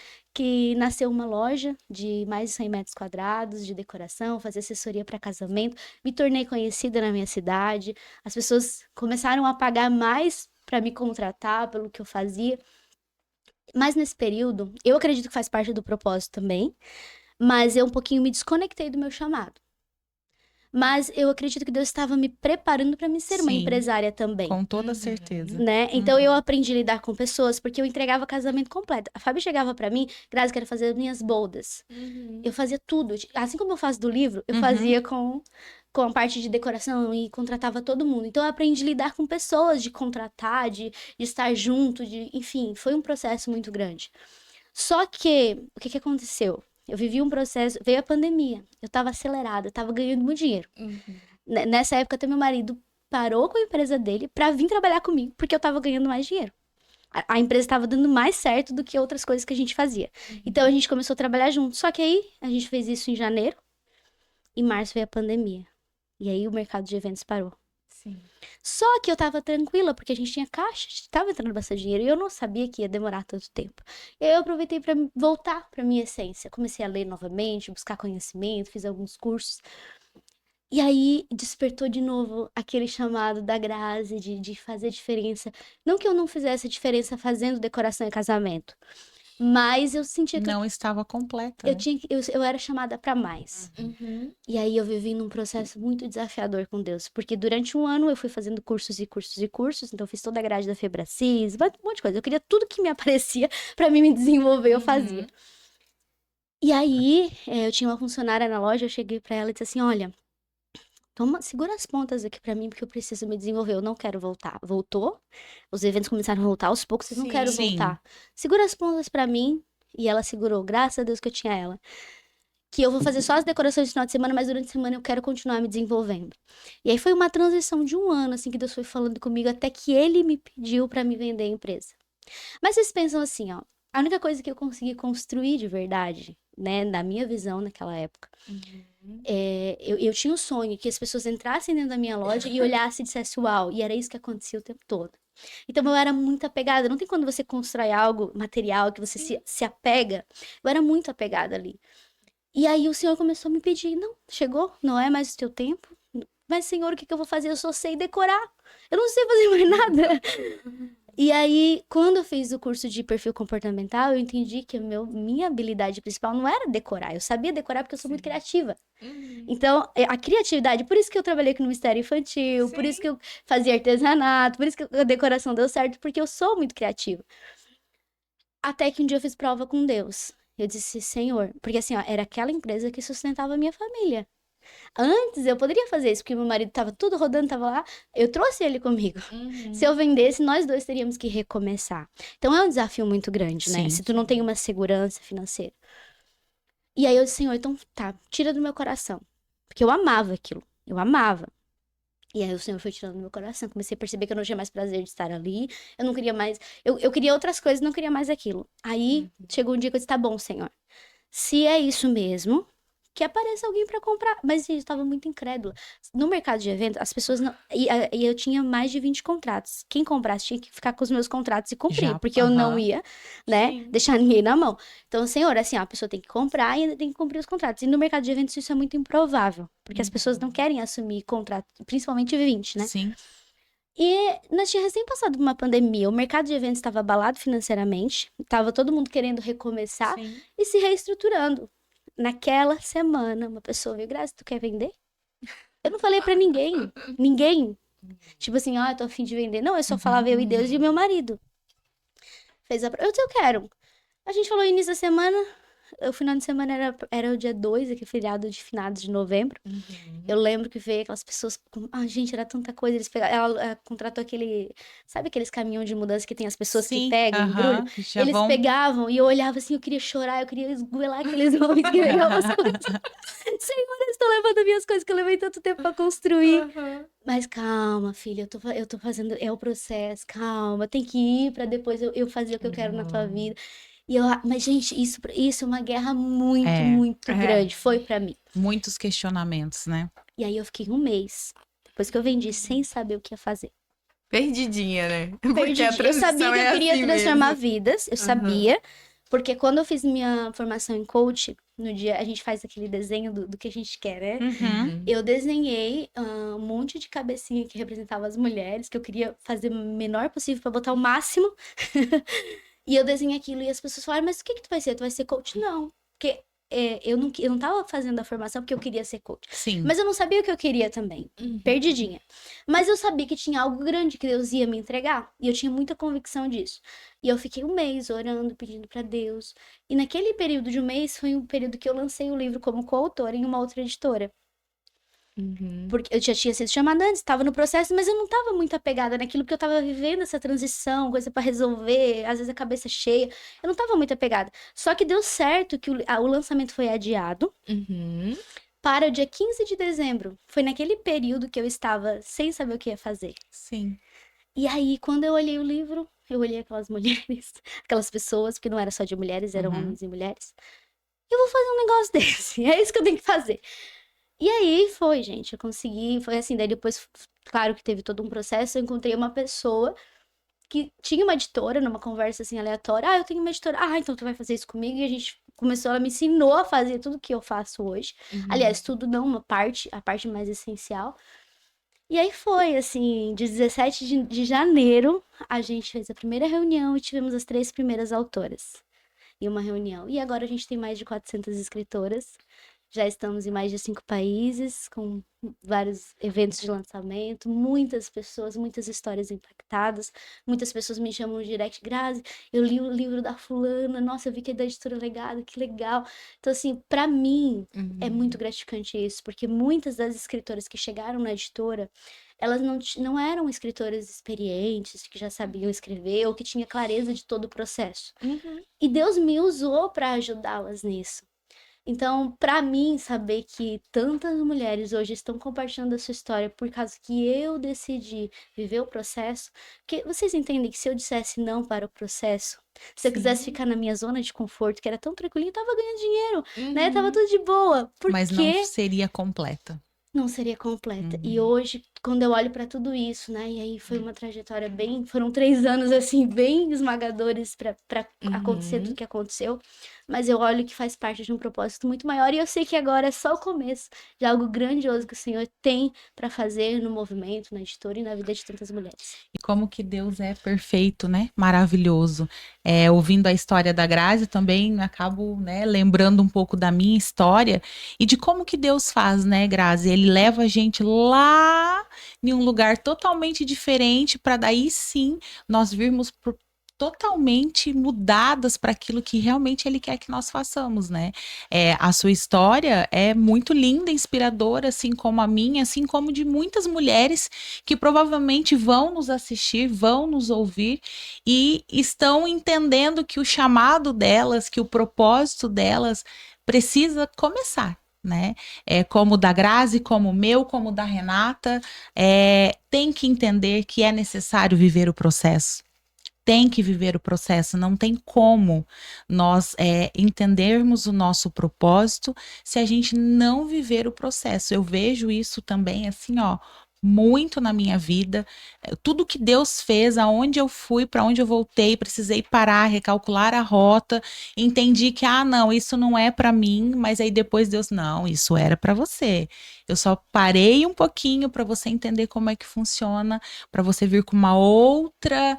nasceu uma loja de mais de 100 metros quadrados de decoração, fazia assessoria para casamento. Me tornei conhecida na minha cidade. As pessoas começaram a pagar mais para me contratar pelo que eu fazia. Mas nesse período, eu acredito que faz parte do propósito também, mas eu um pouquinho me desconectei do meu chamado. Mas eu acredito que Deus estava me preparando para me ser uma empresária também. Com toda certeza. Né? Então eu aprendi a lidar com pessoas, porque eu entregava casamento completo. A Fábio chegava para mim, Grazi, quero fazer as minhas bodas. Eu fazia tudo. Assim como eu faço do livro, eu fazia com a parte de decoração e contratava todo mundo. Então eu aprendi a lidar com pessoas, de contratar, de estar junto, enfim, foi um processo muito grande. Só que, o que aconteceu? Eu vivi um processo, veio a pandemia, eu tava acelerada, eu tava ganhando muito dinheiro. Nessa época, até meu marido parou com a empresa dele pra vir trabalhar comigo, porque eu tava ganhando mais dinheiro. A empresa estava dando mais certo do que outras coisas que a gente fazia. Então, a gente começou a trabalhar junto. Só que aí, a gente fez isso em janeiro, em março veio a pandemia. E aí, o mercado de eventos parou. Sim. Só que eu tava tranquila, porque a gente tinha caixa, tava entrando bastante dinheiro, e eu não sabia que ia demorar tanto tempo. E aí eu aproveitei pra voltar pra minha essência. Comecei a ler novamente, buscar conhecimento, fiz alguns cursos. E aí despertou de novo aquele chamado da Grazi de fazer diferença. Não que eu não fizesse diferença fazendo decoração e casamento, Mas eu sentia que Não estava completa. eu, Né? eu era chamada para mais. E aí eu vivi num processo muito desafiador com Deus. Porque durante um ano eu fui fazendo cursos e cursos e cursos. Então eu fiz toda a grade da Febracis, um monte de coisa. Eu queria tudo que me aparecia para mim me desenvolver, eu fazia. E aí eu tinha uma funcionária na loja, eu cheguei para ela e disse assim, olha, segura as pontas aqui pra mim, porque eu preciso me desenvolver. Eu não quero voltar. Voltou. Os eventos começaram a voltar aos poucos. Eu não quero voltar. Segura as pontas pra mim. E ela segurou. Graças a Deus que eu tinha ela. Que eu vou fazer só as decorações no final de semana, mas durante a semana eu quero continuar me desenvolvendo. E aí foi uma transição de um ano, assim, que Deus foi falando comigo, até que Ele me pediu pra me vender a empresa. Mas vocês pensam assim, ó. A única coisa que eu consegui construir de verdade, né, na minha visão naquela época, eu tinha um sonho que as pessoas entrassem dentro da minha loja e olhassem e dissessem uau, e era isso que acontecia o tempo todo. Então eu era muito apegada, não tem quando você constrói algo material que você se apega, eu era muito apegada ali. E aí o Senhor começou a me pedir, não, chegou, não é mais o teu tempo, mas Senhor, o que eu vou fazer? Eu só sei decorar, eu não sei fazer mais nada. E aí, quando eu fiz o curso de perfil comportamental, eu entendi que minha habilidade principal não era decorar. Eu sabia decorar porque eu sou muito criativa. Então, a criatividade, por isso que eu trabalhei com o Ministério Infantil, por isso que eu fazia artesanato, por isso que a decoração deu certo, porque eu sou muito criativa. Até que um dia eu fiz prova com Deus. Eu disse, Senhor, porque assim, ó, era aquela empresa que sustentava a minha família. Antes eu poderia fazer isso, porque meu marido tava tudo rodando, tava lá. Eu trouxe ele comigo. Se eu vendesse, nós dois teríamos que recomeçar. Então é um desafio muito grande, né? Se tu não tem uma segurança financeira. E aí eu disse, Senhor, então tá, tira do meu coração. Porque eu amava aquilo. Eu amava. E aí o Senhor foi tirando do meu coração. Comecei a perceber que eu não tinha mais prazer de estar ali. Eu não queria mais. Eu queria outras coisas, não queria mais aquilo. Aí chegou um dia que eu disse, tá bom, Senhor. Se é isso mesmo, que apareça alguém pra comprar. Mas gente, eu tava muito incrédula. No mercado de eventos, as pessoas não... E eu tinha mais de 20 contratos. Quem comprasse tinha que ficar com os meus contratos e cumprir. Porque eu não ia, né, deixar ninguém na mão. Então, Senhor, assim, ó, a pessoa tem que comprar e ainda tem que cumprir os contratos. E no mercado de eventos isso é muito improvável. Porque as pessoas não querem assumir contrato, principalmente 20, né? Sim. E nós tínhamos recém passado por uma pandemia. O mercado de eventos estava abalado financeiramente. Tava todo mundo querendo recomeçar e se reestruturando. Naquela semana, uma pessoa veio, Graça, tu quer vender? Eu não falei pra ninguém. Ninguém. Tipo assim, eu tô a fim de vender. Não, eu só falava eu e Deus e o meu marido. Eu disse, eu quero. A gente falou início da semana. O final de semana era o dia 2, aquele feriado de finados de novembro. Eu lembro que veio aquelas pessoas. Gente, era tanta coisa. Ela contratou aquele. Sabe aqueles caminhões de mudança que tem as pessoas que pegam, embrulham? Eles pegavam e eu olhava assim, eu queria chorar, eu queria esgoelar aqueles homens que pegavam as coisas. Senhor, eu estou levando minhas coisas que eu levei tanto tempo pra construir. Mas calma, filha, eu tô fazendo. É o processo, calma, tem que ir pra depois eu fazer o que eu quero na tua vida. Mas, gente, isso é uma guerra muito grande. Foi pra mim. Muitos questionamentos, né? E aí eu fiquei um mês, depois que eu vendi, sem saber o que ia fazer. Perdidinha, né? Perdidinha. Eu sabia que eu queria transformar vidas, eu sabia. Porque quando eu fiz minha formação em coach, no dia a gente faz aquele desenho do que a gente quer, né? Eu desenhei um monte de cabecinha que representava as mulheres, que eu queria fazer o menor possível pra botar o máximo. E eu desenhei aquilo e as pessoas falaram, mas o que tu vai ser? Tu vai ser coach? Não. Porque eu não tava fazendo a formação porque eu queria ser coach. Sim. Mas eu não sabia o que eu queria também. Perdidinha. Mas eu sabia que tinha algo grande que Deus ia me entregar. E eu tinha muita convicção disso. E eu fiquei um mês orando, pedindo pra Deus. E naquele período de um mês foi um período que eu lancei o livro como coautora em uma outra editora. Porque eu já tinha sido chamada antes, estava no processo, mas eu não estava muito apegada naquilo, porque eu estava vivendo essa transição, coisa para resolver, às vezes a cabeça cheia. Eu não estava muito apegada. Só que deu certo que o lançamento foi adiado para o dia 15 de dezembro. Foi naquele período que eu estava sem saber o que ia fazer. Sim. E aí, quando eu olhei o livro, eu olhei aquelas mulheres, aquelas pessoas, porque não era só de mulheres, eram homens e mulheres. Eu vou fazer um negócio desse, é isso que eu tenho que fazer. E aí foi, gente, eu consegui, foi assim, daí depois, claro que teve todo um processo, eu encontrei uma pessoa que tinha uma editora, numa conversa assim aleatória, eu tenho uma editora, então tu vai fazer isso comigo, e a gente começou, ela me ensinou a fazer tudo que eu faço hoje, aliás, tudo não, a parte mais essencial, e aí foi, assim, de 17 de janeiro, a gente fez a primeira reunião e tivemos as 3 primeiras autoras. em uma reunião. E agora a gente tem mais de 400 escritoras. Já estamos em mais de 5 países, com vários eventos de lançamento, muitas pessoas, muitas histórias impactadas. Muitas pessoas me chamam no direct, Grazi, eu li o livro da fulana, nossa, eu vi que é da editora Legado, que legal. Então, assim, pra mim, é muito gratificante isso, porque muitas das escritoras que chegaram na editora, elas não eram escritoras experientes, que já sabiam escrever, ou que tinham clareza de todo o processo. E Deus me usou para ajudá-las nisso. Então, para mim, saber que tantas mulheres hoje estão compartilhando a sua história por causa que eu decidi viver o processo, porque vocês entendem que se eu dissesse não para o processo, se eu quisesse ficar na minha zona de conforto, que era tão tranquilinho, tava ganhando dinheiro, né? Tava tudo de boa. Mas não seria completa. Não seria completa. E hoje, quando eu olho para tudo isso, né? E aí foi uma trajetória foram 3 anos, assim, bem esmagadores para acontecer tudo que aconteceu. Mas eu olho que faz parte de um propósito muito maior. E eu sei que agora é só o começo de algo grandioso que o Senhor tem para fazer no movimento, na editora e na vida de tantas mulheres. E como que Deus é perfeito, né? Maravilhoso. Ouvindo a história da Grazi, também acabo, né, lembrando um pouco da minha história e de como que Deus faz, né, Grazi? Ele leva a gente lá em um lugar totalmente diferente para daí sim nós virmos totalmente mudadas para aquilo que realmente ele quer que nós façamos, né? A sua história é muito linda, inspiradora, assim como a minha, assim como de muitas mulheres que provavelmente vão nos assistir, vão nos ouvir e estão entendendo que o chamado delas, que o propósito delas precisa começar. Né? Como o da Grazi, como o meu, como o da Renata, tem que entender que é necessário viver o processo. Tem que viver o processo, não tem como nós entendermos o nosso propósito se a gente não viver o processo. Eu vejo isso também, assim, ó, muito na minha vida. Tudo que Deus fez, aonde eu fui, para onde eu voltei, precisei parar, recalcular a rota, entendi que, não, isso não é para mim, mas aí depois Deus, não, isso era para você. Eu só parei um pouquinho para você entender como é que funciona, para você vir com uma outra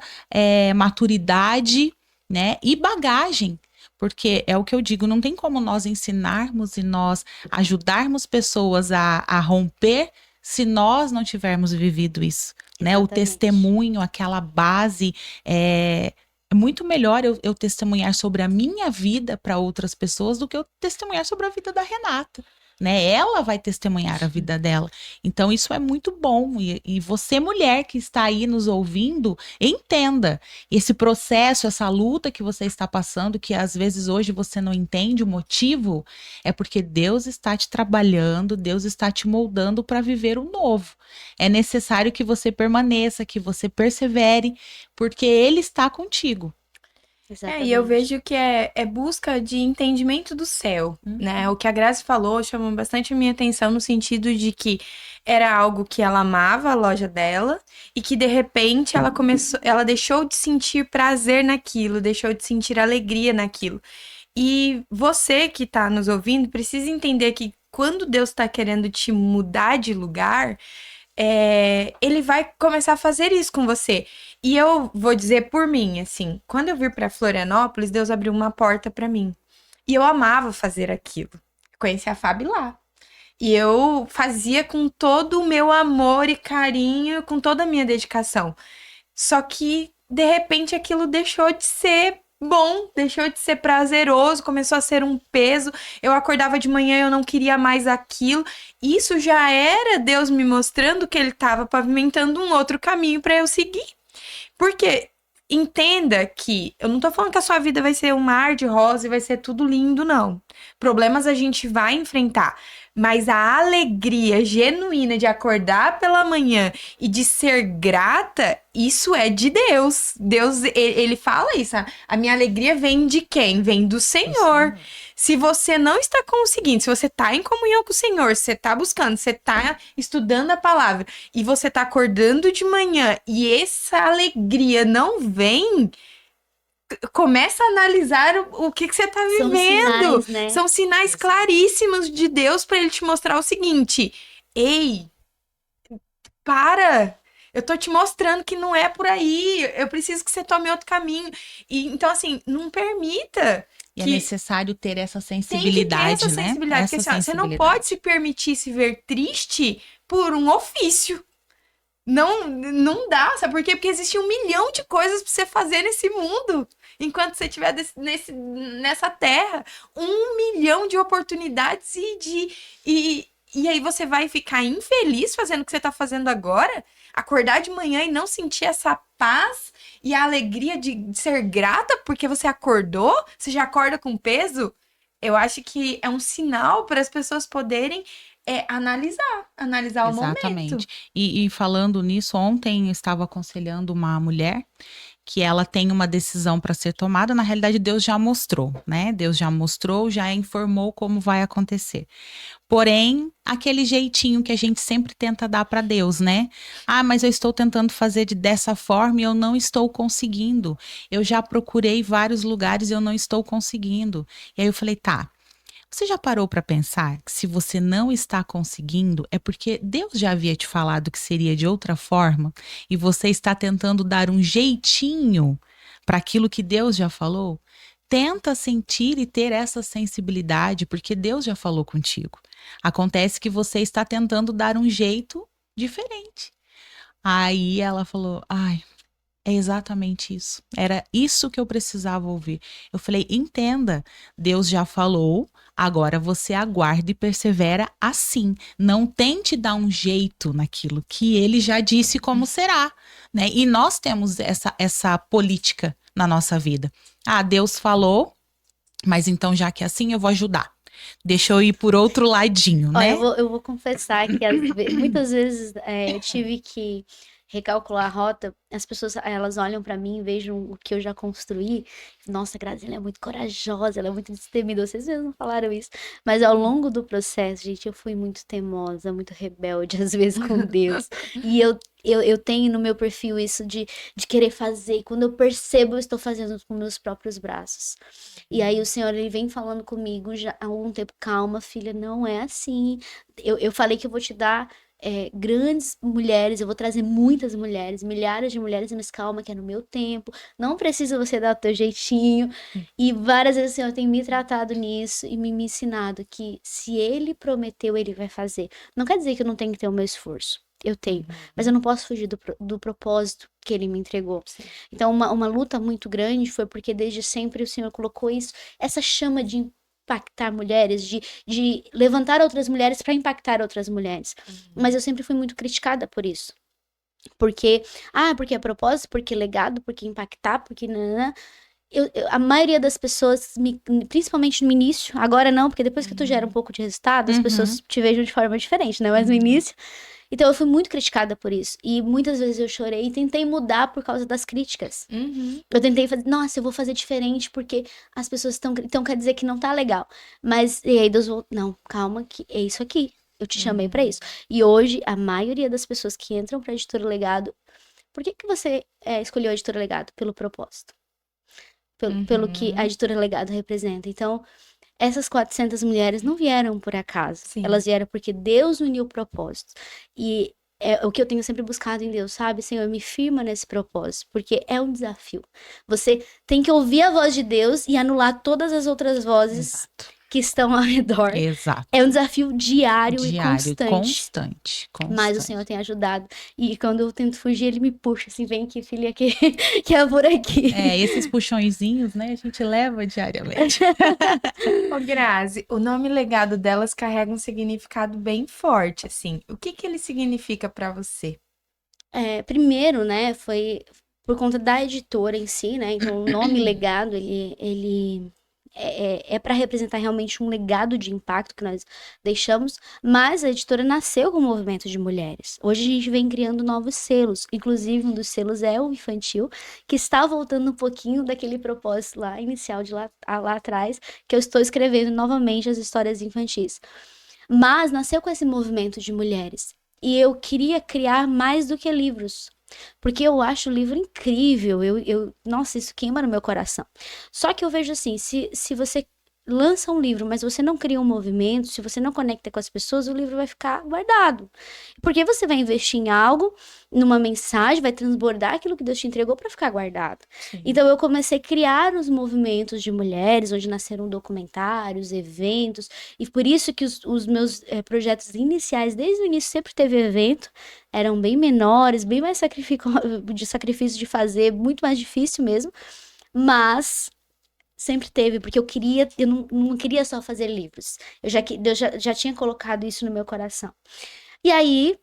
maturidade, né, e bagagem. Porque é o que eu digo, não tem como nós ensinarmos e nós ajudarmos pessoas a romper se nós não tivermos vivido isso, né? O testemunho, aquela base, é muito melhor eu testemunhar sobre a minha vida para outras pessoas do que eu testemunhar sobre a vida da Renata, né? Ela vai testemunhar a vida dela. Então, isso é muito bom. E você, mulher que está aí nos ouvindo, entenda esse processo, essa luta que você está passando, que às vezes hoje você não entende o motivo, é porque Deus está te trabalhando, Deus está te moldando para viver o novo. É necessário que você permaneça, que você persevere, porque Ele está contigo. E eu vejo que é busca de entendimento do céu, né? O que a Grazi falou chamou bastante a minha atenção no sentido de que era algo que ela amava, a loja dela, e que de repente ela deixou de sentir prazer naquilo, deixou de sentir alegria naquilo. E você que tá nos ouvindo precisa entender que quando Deus tá querendo te mudar de lugar, ele vai começar a fazer isso com você. E eu vou dizer por mim, assim, quando eu vir para Florianópolis, Deus abriu uma porta para mim. E eu amava fazer aquilo. Conheci a Fábio lá. E eu fazia com todo o meu amor e carinho, com toda a minha dedicação. Só que, de repente, aquilo deixou de ser bom, deixou de ser prazeroso, começou a ser um peso. Eu acordava de manhã e eu não queria mais aquilo. Isso já era Deus me mostrando que ele estava pavimentando um outro caminho para eu seguir. Porque entenda que eu não tô falando que a sua vida vai ser um mar de rosa e vai ser tudo lindo, não. Problemas a gente vai enfrentar. Mas a alegria genuína de acordar pela manhã e de ser grata, isso é de Deus. Deus, ele fala isso. A minha alegria vem de quem? Vem do Senhor. Se você não está conseguindo, se você está em comunhão com o Senhor, se você está buscando, se você está estudando a palavra e você está acordando de manhã e essa alegria não vem, começa a analisar o que você está vivendo. São sinais, né? São sinais claríssimos de Deus para ele te mostrar o seguinte: ei, para! Eu tô te mostrando que não é por aí. Eu preciso que você tome outro caminho. E então, assim, não permita. E é que necessário ter essa tem que ter sensibilidade, essa né? sensibilidade. Porque assim, ó, você não pode se permitir se ver triste por um ofício. Não dá, sabe por quê? Porque existe 1 milhão de coisas pra você fazer nesse mundo. Enquanto você estiver nessa terra. 1 milhão de oportunidades e aí você vai ficar infeliz fazendo o que você tá fazendo agora? Acordar de manhã e não sentir essa paz e a alegria de ser grata porque você acordou? Você já acorda com peso? Eu acho que é um sinal para as pessoas poderem analisar o momento. Exatamente. E falando nisso, ontem eu estava aconselhando uma mulher que ela tem uma decisão para ser tomada. Na realidade, Deus já mostrou, né? Deus já mostrou, já informou como vai acontecer. Porém, aquele jeitinho que a gente sempre tenta dar para Deus, né? Ah, mas eu estou tentando fazer dessa forma e eu não estou conseguindo. Eu já procurei vários lugares e eu não estou conseguindo. E aí eu falei, tá. Você já parou para pensar que se você não está conseguindo é porque Deus já havia te falado que seria de outra forma e você está tentando dar um jeitinho para aquilo que Deus já falou? Tenta sentir e ter essa sensibilidade, porque Deus já falou contigo. Acontece que você está tentando dar um jeito diferente. Aí ela falou: ai, é exatamente isso. Era isso que eu precisava ouvir. Eu falei: entenda, Deus já falou, agora você aguarda e persevera assim. Não tente dar um jeito naquilo que ele já disse como será, né? E nós temos essa política na nossa vida. Ah, Deus falou, mas então já que é assim, eu vou ajudar. Deixa eu ir por outro ladinho, né? Eu vou confessar que muitas vezes eu tive que recalcular a rota. As pessoas, elas olham pra mim e vejam o que eu já construí. Nossa, Grazi, ela é muito corajosa, ela é muito destemida. Vocês mesmos falaram isso. Mas ao longo do processo, gente, eu fui muito teimosa, muito rebelde, às vezes, com Deus. E eu tenho no meu perfil isso de querer fazer. E quando eu percebo, eu estou fazendo com meus próprios braços. E aí o Senhor, ele vem falando comigo já há algum tempo: calma, filha, não é assim. Eu falei que eu vou te dar grandes mulheres, eu vou trazer muitas mulheres, milhares de mulheres, mas calma, que é no meu tempo. Não precisa você dar o teu jeitinho. E várias vezes o Senhor tem me tratado nisso e me ensinado que se Ele prometeu, Ele vai fazer. Não quer dizer que eu não tenho que ter o meu esforço. Eu tenho, mas eu não posso fugir do propósito que ele me entregou. Sim. Então, uma luta muito grande foi porque desde sempre o Senhor colocou isso, essa chama de impactar mulheres, de levantar outras mulheres para impactar outras mulheres. Mas eu sempre fui muito criticada por isso. Porque é propósito, porque legado, porque impactar, porque nanana. A maioria das pessoas, principalmente no início, agora não, porque depois que tu gera um pouco de resultado, as pessoas te vejam de forma diferente, né? Mas no início. Então eu fui muito criticada por isso. E muitas vezes eu chorei e tentei mudar por causa das críticas. Eu tentei fazer, nossa, eu vou fazer diferente porque as pessoas estão. Então quer dizer que não tá legal. Mas, e aí Deus falou: não, calma, que é isso aqui. Eu te chamei pra isso. E hoje, a maioria das pessoas que entram pra Editora Legado. Por que você escolheu a Editora Legado? Pelo propósito. Pelo que a Editora Legado representa. Então, essas 400 mulheres não vieram por acaso. Sim. Elas vieram porque Deus uniu propósitos. E é o que eu tenho sempre buscado em Deus, sabe? Senhor, me firma nesse propósito, porque é um desafio. Você tem que ouvir a voz de Deus e anular todas as outras vozes que estão ao redor. Exato. É um desafio diário e constante. Mas o Senhor tem ajudado. E quando eu tento fugir, ele me puxa assim: vem aqui, filha, que é por aqui. Esses puxõezinhos, né? A gente leva diariamente. Ô, Grazi, o nome Legado delas carrega um significado bem forte, assim. O que ele significa para você? Primeiro, né, foi por conta da editora em si, né? Então, o nome Legado, ele é para representar realmente um legado de impacto que nós deixamos, mas a editora nasceu com o movimento de mulheres. Hoje a gente vem criando novos selos, inclusive um dos selos é o infantil, que está voltando um pouquinho daquele propósito lá inicial de lá atrás, que eu estou escrevendo novamente as histórias infantis. Mas nasceu com esse movimento de mulheres, e eu queria criar mais do que livros. Porque eu acho o livro incrível, nossa, isso queima no meu coração. Só que eu vejo assim, se você lança um livro, mas você não cria um movimento, se você não conecta com as pessoas, o livro vai ficar guardado. Porque você vai investir em algo, numa mensagem, vai transbordar aquilo que Deus te entregou para ficar guardado. Sim. Então eu comecei a criar os movimentos de mulheres, onde nasceram documentários, eventos, e por isso que os meus projetos iniciais, desde o início, sempre teve evento, eram bem menores, bem mais de sacrifício de fazer, muito mais difícil mesmo, mas sempre teve, porque eu não queria só fazer livros, Deus já tinha colocado isso no meu coração. E aí,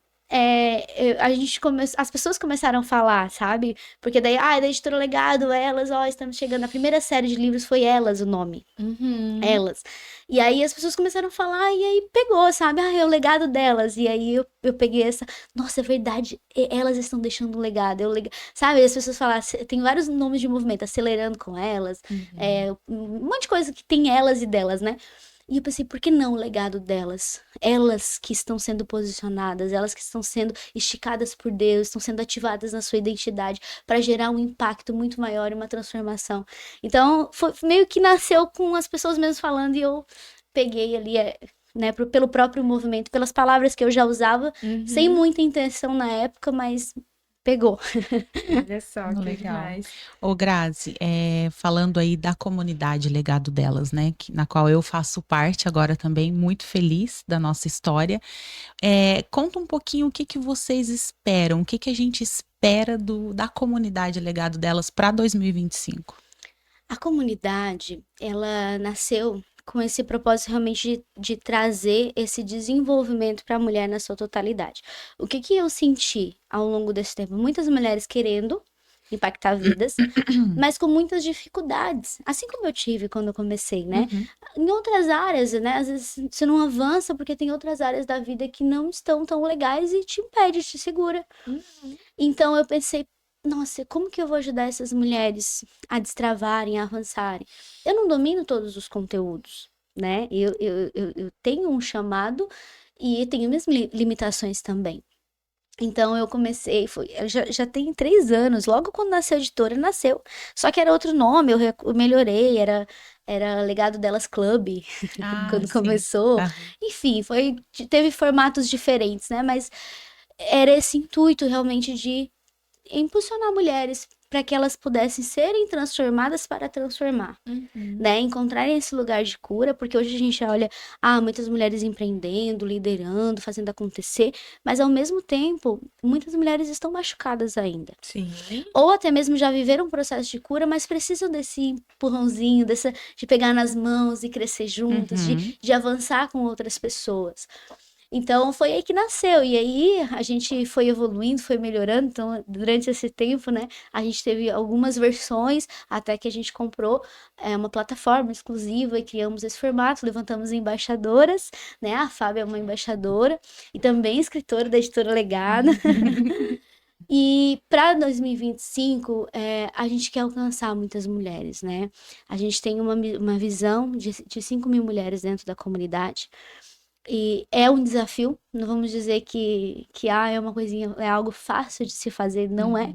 as pessoas começaram a falar, sabe? Porque daí, da Editora Legado, Elas, estamos chegando. A primeira série de livros foi Elas, o nome. Uhum. Elas. E aí as pessoas começaram a falar, e aí pegou, sabe? É o legado delas. E aí eu peguei nossa, é verdade, elas estão deixando um legado. Sabe? As pessoas falam, tem vários nomes de movimento, Acelerando com Elas, um monte de coisa que tem elas e delas, né? E eu pensei, por que não o legado delas? Elas que estão sendo posicionadas, elas que estão sendo esticadas por Deus, estão sendo ativadas na sua identidade para gerar um impacto muito maior e uma transformação. Então, meio que nasceu com as pessoas mesmo falando e eu peguei ali, né, pelo próprio movimento, pelas palavras que eu já usava, sem muita intenção na época, mas pegou. Olha só, que legal. demais. Ô, Grazi, falando aí da comunidade Legado Delas, né, na qual eu faço parte agora também, muito feliz da nossa história. Conta um pouquinho o que vocês esperam, o que a gente espera da comunidade Legado Delas para 2025. A comunidade, ela nasceu com esse propósito realmente de trazer esse desenvolvimento para a mulher na sua totalidade. O que eu senti ao longo desse tempo? Muitas mulheres querendo impactar vidas, mas com muitas dificuldades. Assim como eu tive quando eu comecei, né? Em outras áreas, né? Às vezes você não avança porque tem outras áreas da vida que não estão tão legais e te impede, te segura. Então eu pensei, nossa, como que eu vou ajudar essas mulheres a destravarem, a avançarem? Eu não domino todos os conteúdos, né? Eu tenho um chamado e tenho minhas limitações também. Então eu comecei, já tem 3 anos, logo quando nasceu a editora, nasceu. Só que era outro nome, eu melhorei, era Legado Delas Club, quando começou. Enfim, teve formatos diferentes, né? Mas era esse intuito realmente de impulsionar mulheres para que elas pudessem serem transformadas para transformar, né? Encontrarem esse lugar de cura, porque hoje a gente olha, muitas mulheres empreendendo, liderando, fazendo acontecer, mas ao mesmo tempo, muitas mulheres estão machucadas ainda. Sim. Ou até mesmo já viveram um processo de cura, mas precisam desse empurrãozinho, de pegar nas mãos e crescer juntas, de avançar com outras pessoas. Então, foi aí que nasceu. E aí, a gente foi evoluindo, foi melhorando. Então, durante esse tempo, né, a gente teve algumas versões, até que a gente comprou uma plataforma exclusiva e criamos esse formato. Levantamos embaixadoras, né? A Fábia é uma embaixadora e também escritora da Editora Legado. E para 2025, a gente quer alcançar muitas mulheres, né? A gente tem uma visão de 5.000 mulheres dentro da comunidade. E é um desafio, não vamos dizer que é uma coisinha, é algo fácil de se fazer, não é.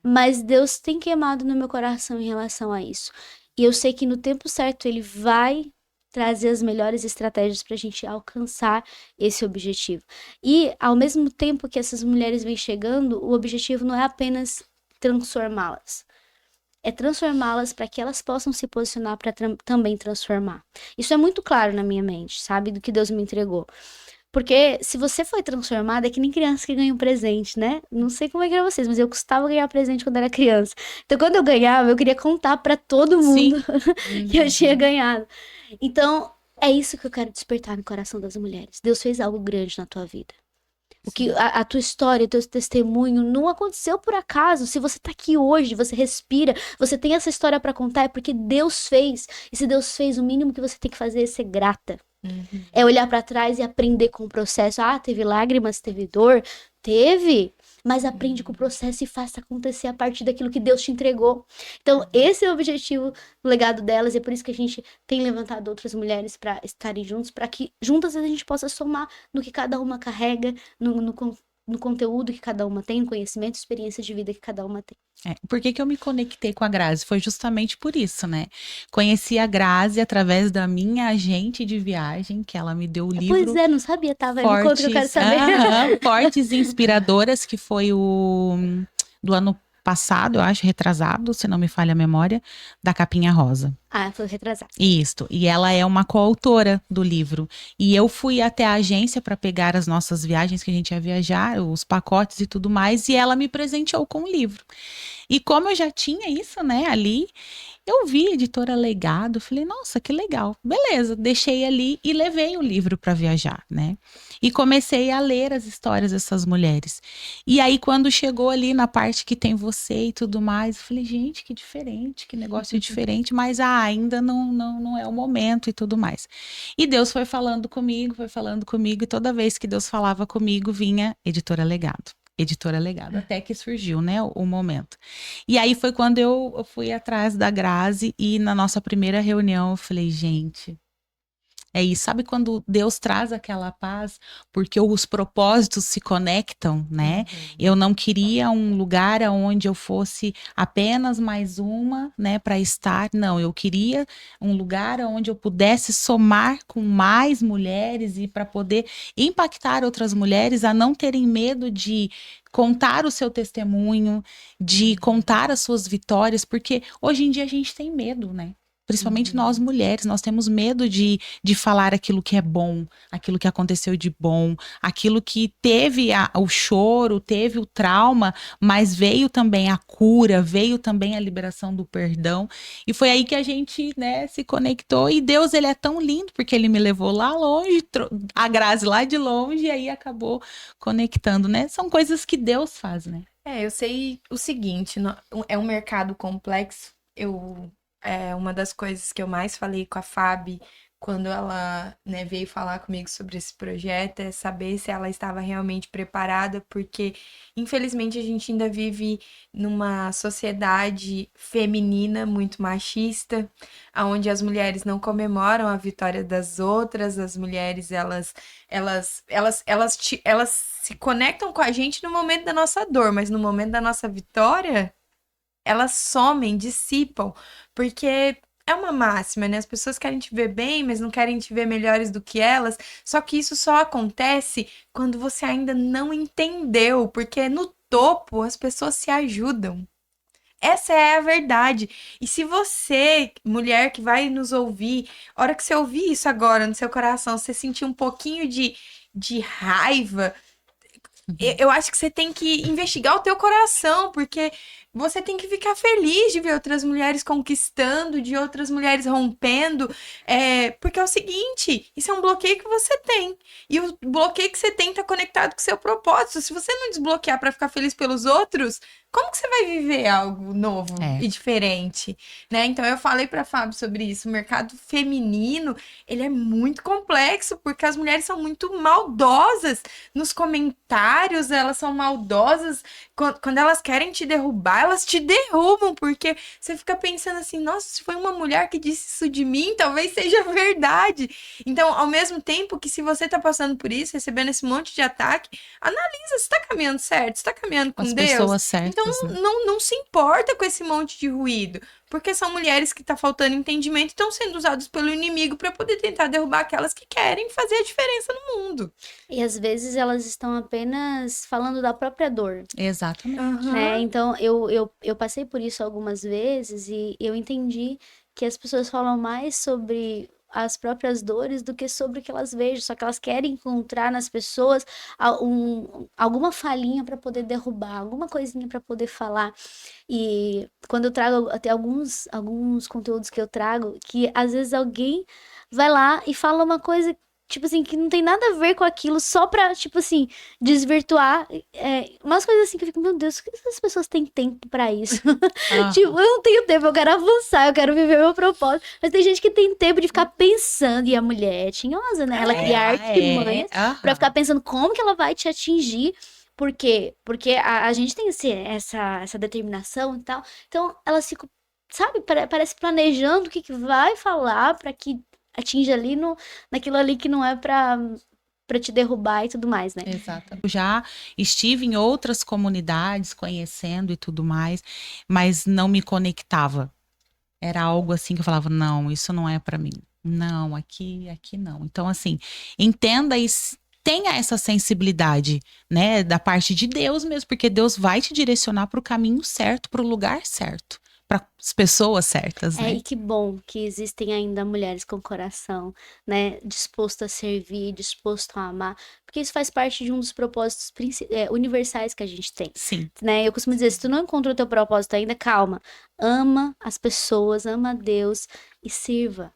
Mas Deus tem queimado no meu coração em relação a isso. E eu sei que no tempo certo Ele vai trazer as melhores estratégias para a gente alcançar esse objetivo. E ao mesmo tempo que essas mulheres vêm chegando, o objetivo não é apenas transformá-las. É transformá-las para que elas possam se posicionar para também transformar. Isso é muito claro na minha mente, sabe? Do que Deus me entregou. Porque se você foi transformada, é que nem criança que ganha um presente, né? Não sei como é que era vocês, mas eu custava ganhar presente quando era criança. Então, quando eu ganhava, eu queria contar para todo mundo que eu tinha ganhado. Então, é isso que eu quero despertar no coração das mulheres. Deus fez algo grande na tua vida. O que a tua história, o teu testemunho não aconteceu por acaso. Se você tá aqui hoje, você respira, você tem essa história para contar, é porque Deus fez. E se Deus fez, o mínimo que você tem que fazer é ser grata. É olhar para trás e aprender com o processo. Teve lágrimas, teve dor, teve, mas aprende com o processo e faça acontecer a partir daquilo que Deus te entregou. Então, esse é o objetivo do legado delas, e é por isso que a gente tem levantado outras mulheres para estarem juntos, para que juntas a gente possa somar no que cada uma carrega, no no conteúdo que cada uma tem, no conhecimento, experiência de vida que cada uma tem. Por que eu me conectei com a Grazi? Foi justamente por isso, né? Conheci a Grazi através da minha agente de viagem, que ela me deu o livro. Pois é, não sabia, tava aí, me conta que eu quero saber. Fortes e Inspiradoras, que foi o do ano passado, eu acho, retrasado, se não me falha a memória, da Capinha Rosa. Ah, foi retrasado. Isso, e ela é uma coautora do livro. E eu fui até a agência para pegar as nossas viagens que a gente ia viajar, os pacotes e tudo mais, e ela me presenteou com o livro. E como eu já tinha isso, né, ali, eu vi a editora Legado, falei, nossa, que legal. Beleza, deixei ali e levei o livro para viajar, né? E comecei a ler as histórias dessas mulheres. E aí, quando chegou ali na parte que tem você e tudo mais, eu falei, gente, que diferente, que negócio diferente, mas ainda não é o momento e tudo mais. E Deus foi falando comigo, e toda vez que Deus falava comigo, vinha Editora Legado. Editora Legado, até que surgiu, né, o momento. E aí foi quando eu fui atrás da Grazi e na nossa primeira reunião eu falei, gente, é isso. Sabe quando Deus traz aquela paz, porque os propósitos se conectam, né? Eu não queria um lugar onde eu fosse apenas mais uma, né, para estar. Não, eu queria um lugar onde eu pudesse somar com mais mulheres e para poder impactar outras mulheres a não terem medo de contar o seu testemunho, de contar as suas vitórias, porque hoje em dia a gente tem medo, né? Principalmente nós mulheres, nós temos medo de falar aquilo que é bom, aquilo que aconteceu de bom, aquilo que teve o choro, teve o trauma, mas veio também a cura, veio também a liberação do perdão. E foi aí que a gente, né, se conectou. E Deus, ele é tão lindo, porque ele me levou lá longe, a Grazi lá de longe, e aí acabou conectando, né? São coisas que Deus faz, né? Eu sei o seguinte, é um mercado complexo. Uma das coisas que eu mais falei com a Fabi quando ela, né, veio falar comigo sobre esse projeto é saber se ela estava realmente preparada, porque infelizmente a gente ainda vive numa sociedade feminina muito machista, onde as mulheres não comemoram a vitória das outras, as mulheres elas se conectam com a gente no momento da nossa dor, mas no momento da nossa vitória elas somem, dissipam, porque é uma máxima, né? As pessoas querem te ver bem, mas não querem te ver melhores do que elas. Só que isso só acontece quando você ainda não entendeu, porque no topo as pessoas se ajudam. Essa é a verdade. E se você, mulher que vai nos ouvir, a hora que você ouvir isso agora no seu coração, você sentir um pouquinho de raiva, eu acho que você tem que investigar o teu coração, porque você tem que ficar feliz de ver outras mulheres conquistando, de outras mulheres rompendo, porque é o seguinte, isso é um bloqueio que você tem, e o bloqueio que você tem tá conectado com o seu propósito. Se você não desbloquear para ficar feliz pelos outros, como que você vai viver algo novo e diferente, né? Então eu falei pra Fábio sobre isso, o mercado feminino, ele é muito complexo, porque as mulheres são muito maldosas nos comentários, elas são maldosas quando elas querem te derrubar, elas te derrubam, porque você fica pensando assim, nossa, se foi uma mulher que disse isso de mim, talvez seja verdade. Então, ao mesmo tempo que se você tá passando por isso, recebendo esse monte de ataque, analisa se tá caminhando certo, se tá caminhando com as Deus. Pessoas certas, então, né? não se importa com esse monte de ruído, porque são mulheres que tá faltando entendimento e estão sendo usadas pelo inimigo para poder tentar derrubar aquelas que querem fazer a diferença no mundo. E às vezes elas estão apenas falando da própria dor. Exatamente. Né? Então, eu passei por isso algumas vezes e eu entendi que as pessoas falam mais sobre as próprias dores do que sobre o que elas vejam, só que elas querem encontrar nas pessoas alguma falhinha para poder derrubar, alguma coisinha para poder falar. E quando eu trago até alguns conteúdos que eu trago, que às vezes alguém vai lá e fala uma coisa, tipo assim, que não tem nada a ver com aquilo, só pra, tipo assim, desvirtuar. Umas coisas assim que eu fico, meu Deus, por que essas pessoas têm tempo pra isso? Tipo, eu não tenho tempo, eu quero avançar, eu quero viver meu propósito. Mas tem gente que tem tempo de ficar pensando, e a mulher é tinhosa, né? Ela cria artimanhas pra ficar pensando como que ela vai te atingir. Por quê? Porque a gente tem essa determinação e tal. Então, elas ficam, sabe, parece planejando o que vai falar pra que atinja ali naquilo ali que não é pra pra te derrubar e tudo mais, né? Exato. Eu já estive em outras comunidades, conhecendo e tudo mais, mas não me conectava. Era algo assim que eu falava, não, isso não é pra mim. Não, aqui não. Então, assim, entenda e tenha essa sensibilidade, né, da parte de Deus mesmo, porque Deus vai te direcionar para o caminho certo, para o lugar certo, para as pessoas certas, né? E que bom que existem ainda mulheres com coração, né, disposto a servir, disposto a amar, porque isso faz parte de um dos propósitos universais que a gente tem, Sim. né? Eu costumo dizer, se tu não encontrou o teu propósito ainda, calma, ama as pessoas, ama a Deus e sirva.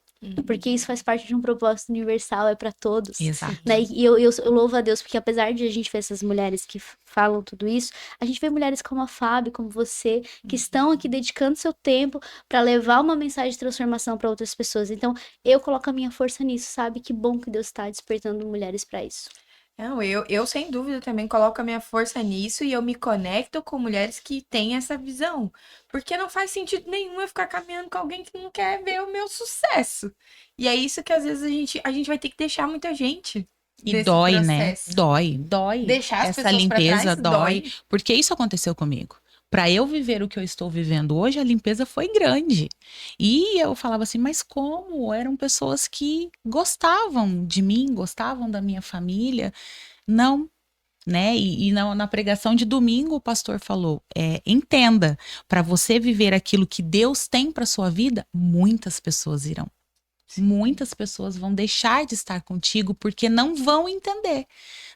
Porque isso faz parte de um propósito universal, é para todos. Exato. Né? E eu louvo a Deus, porque apesar de a gente ver essas mulheres que falam tudo isso, a gente vê mulheres como a Fábio, como você, que estão aqui dedicando seu tempo para levar uma mensagem de transformação para outras pessoas. Então, eu coloco a minha força nisso, sabe? Que bom que Deus está despertando mulheres para isso. Não, eu sem dúvida também coloco a minha força nisso e eu me conecto com mulheres que têm essa visão. Porque não faz sentido nenhum eu ficar caminhando com alguém que não quer ver o meu sucesso. E é isso que às vezes a gente vai ter que deixar muita gente. E dói, processo. né? Dói. Deixar as essa pessoas limpeza pra trás, dói. Porque isso aconteceu comigo. Para eu viver o que eu estou vivendo hoje, a limpeza foi grande. E eu falava assim, mas como? Eram pessoas que gostavam de mim, gostavam da minha família. Não, né? E na pregação de domingo, o pastor falou: entenda, para você viver aquilo que Deus tem para sua vida, muitas pessoas irão. Muitas pessoas vão deixar de estar contigo porque não vão entender,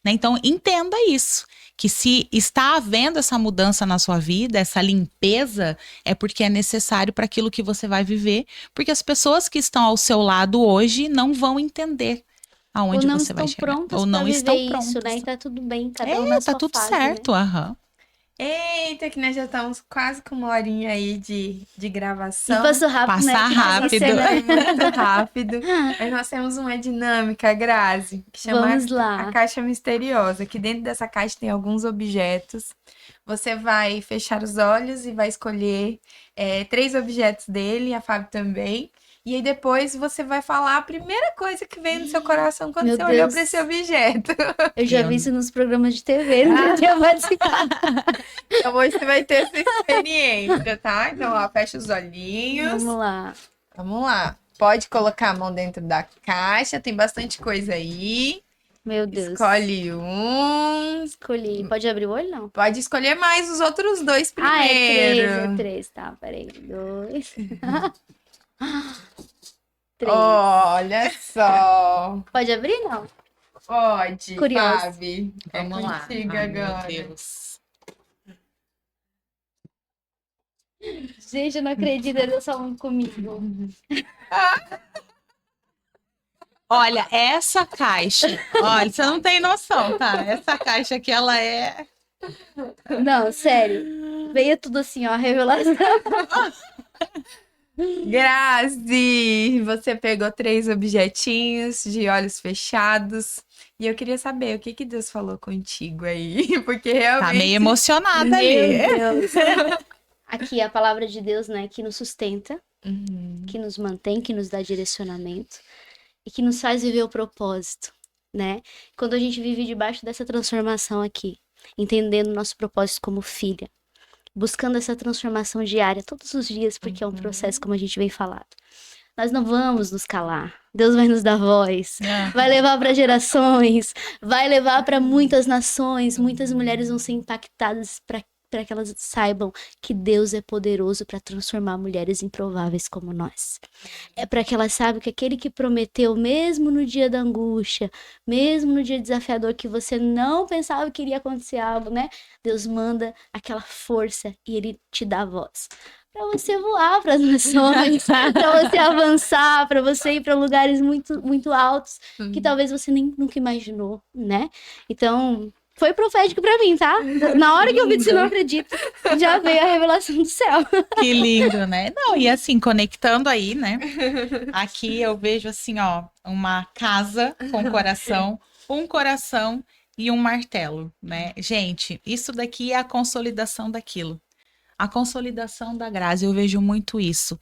né? Então, entenda isso, que se está havendo essa mudança na sua vida, essa limpeza, é porque é necessário para aquilo que você vai viver, porque as pessoas que estão ao seu lado hoje não vão entender aonde você vai chegar. Ou não estão prontas isso, né? E tá tudo bem, cada um na sua tá tudo fase, certo, né? aham. Eita, que nós já estamos quase com uma horinha aí de gravação. E passou rápido, Passa né? rápido. Isso é muito rápido. Mas nós temos uma dinâmica, Grazi, que chama Vamos lá. a Caixa Misteriosa, que dentro dessa caixa tem alguns objetos. Você vai fechar os olhos e vai escolher 3 objetos dele, a Fábio também. E aí depois você vai falar a primeira coisa que veio no seu coração quando você olhou para esse objeto. Eu já vi isso nos programas de TV, não tinha participado. Então hoje você vai ter essa experiência, tá? Então, ó, fecha os olhinhos. Vamos lá. Vamos lá. Pode colocar a mão dentro da caixa, tem bastante coisa aí. Meu Deus. Escolhe um. Escolhi. Pode abrir o olho, não? Pode escolher mais os outros 2 primeiro. É 3. Tá, peraí. 2. 3. Olha só. Pode abrir, não? Pode, Curioso. Fabi. Vamos lá. Contigo Ai, meu agora. Deus. Gente, eu não acredito, Deus falando comigo. Olha, essa caixa, olha, você não tem noção, tá? Essa caixa aqui, ela é... Não, sério. Veio tudo assim, ó, a revelação. Grazi, você pegou 3 objetinhos de olhos fechados. E eu queria saber o que Deus falou contigo aí. Porque realmente. Tá meio emocionada ali. Meu Deus. Aqui a palavra de Deus, né, que nos sustenta, que nos mantém, que nos dá direcionamento e que nos faz viver o propósito, né? Quando a gente vive debaixo dessa transformação aqui, entendendo nosso propósito como filha, buscando essa transformação diária todos os dias, porque é um processo como a gente vem falado. Nós não vamos nos calar. Deus vai nos dar voz, vai levar para gerações, vai levar para muitas nações, muitas mulheres vão ser impactadas para que elas saibam que Deus é poderoso para transformar mulheres improváveis como nós. É para que elas saibam que aquele que prometeu, mesmo no dia da angústia, mesmo no dia desafiador, que você não pensava que iria acontecer algo, né? Deus manda aquela força e Ele te dá voz. Para você voar para as nações, para você avançar, para você ir para lugares muito, muito altos, que talvez você nem nunca imaginou, né? Então, foi profético pra mim, tá? Na hora que eu vi, você não acredita, já veio a revelação do céu. Que lindo, né? Não, e assim, conectando aí, né? Aqui eu vejo assim, ó, uma casa com coração, um coração e um martelo, né? Gente, isso daqui é a consolidação daquilo. A consolidação da Grazi, eu vejo muito isso.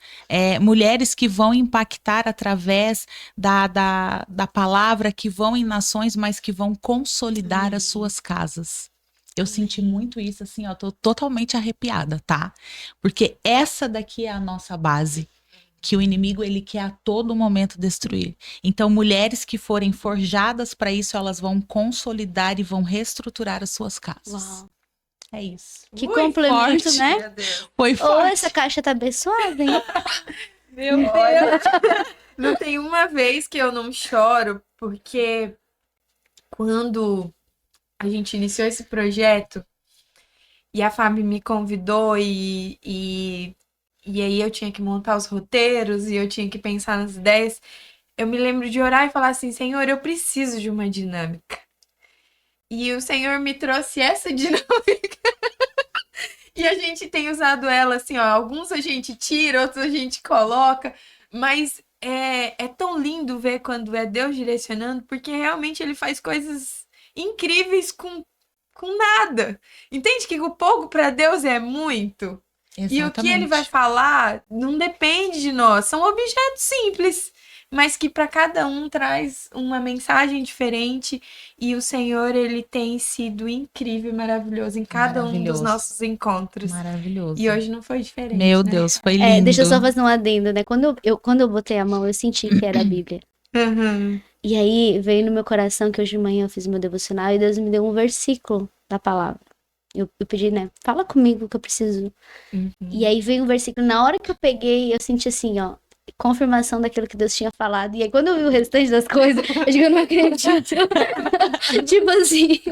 Mulheres que vão impactar através da palavra, que vão em nações, mas que vão consolidar as suas casas. Eu senti muito isso, assim, ó, tô totalmente arrepiada, tá? Porque essa daqui é a nossa base, que o inimigo, ele quer a todo momento destruir. Então, mulheres que forem forjadas para isso, elas vão consolidar e vão reestruturar as suas casas. Uau. É isso. Que complemento, forte. né? Meu Deus. Foi Ou forte. essa caixa tá abençoada, hein? Meu Deus. Não tem uma vez que eu não choro, porque quando a gente iniciou esse projeto e a Fábio me convidou e aí eu tinha que montar os roteiros e eu tinha que pensar nas ideias, eu me lembro de orar e falar assim, Senhor, eu preciso de uma dinâmica. E o Senhor me trouxe essa dinâmica. E a gente tem usado ela assim, ó. Alguns a gente tira, outros a gente coloca. Mas é tão lindo ver quando é Deus direcionando, porque realmente ele faz coisas incríveis com nada. Entende que o pouco para Deus é muito? Exatamente. E o que ele vai falar não depende de nós. São objetos simples, mas que para cada um traz uma mensagem diferente. E o Senhor, ele tem sido incrível e maravilhoso em cada um dos Maravilhoso. nossos encontros. Maravilhoso. E hoje não foi diferente, Meu né? Deus, foi lindo. Deixa eu só fazer um adendo, né? Quando eu botei a mão, eu senti que era a Bíblia. Uhum. E aí veio no meu coração que hoje de manhã eu fiz meu devocional e Deus me deu um versículo da palavra. Eu pedi, né? Fala comigo que eu preciso. Uhum. E aí veio um versículo. Na hora que eu peguei, eu senti assim, ó. Confirmação daquilo que Deus tinha falado. E aí, quando eu vi o restante das coisas, eu digo, eu não acredito. Tipo assim,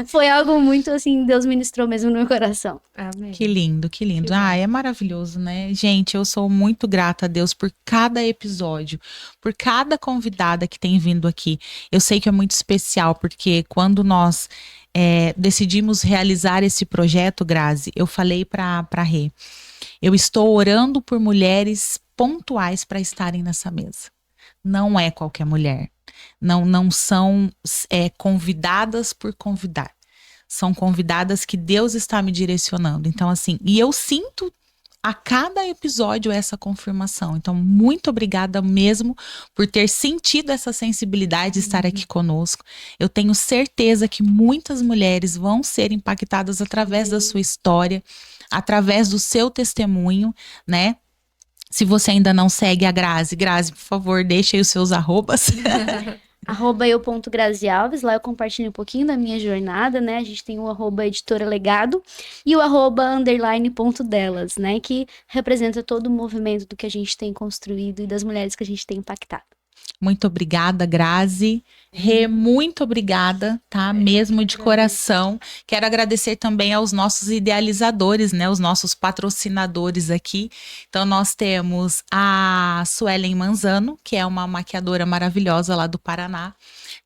foi algo muito assim, Deus ministrou mesmo no meu coração. Amém. Que lindo, que lindo. Que bom. É maravilhoso, né? Gente, eu sou muito grata a Deus por cada episódio, por cada convidada que tem vindo aqui. Eu sei que é muito especial, porque quando nós decidimos realizar esse projeto, Grazi, eu falei para Rê, eu estou orando por mulheres pontuais para estarem nessa mesa. Não é qualquer mulher. Não são convidadas por convidar. São convidadas que Deus está me direcionando. Então, assim, e eu sinto a cada episódio essa confirmação. Então, muito obrigada mesmo por ter sentido essa sensibilidade de estar aqui conosco. Eu tenho certeza que muitas mulheres vão ser impactadas através da sua história, através do seu testemunho, né? Se você ainda não segue a Grazi, por favor, deixe aí os seus arrobas. @eu.grazialves, lá eu compartilho um pouquinho da minha jornada, né? A gente tem o @editora legado e o @_delas, né? Que representa todo o movimento do que a gente tem construído e das mulheres que a gente tem impactado. Muito obrigada, Grazi. Rê, muito obrigada, tá? Mesmo de coração. Quero agradecer também aos nossos idealizadores, né? Os nossos patrocinadores aqui. Então, nós temos a Suelen Manzano, que é uma maquiadora maravilhosa lá do Paraná.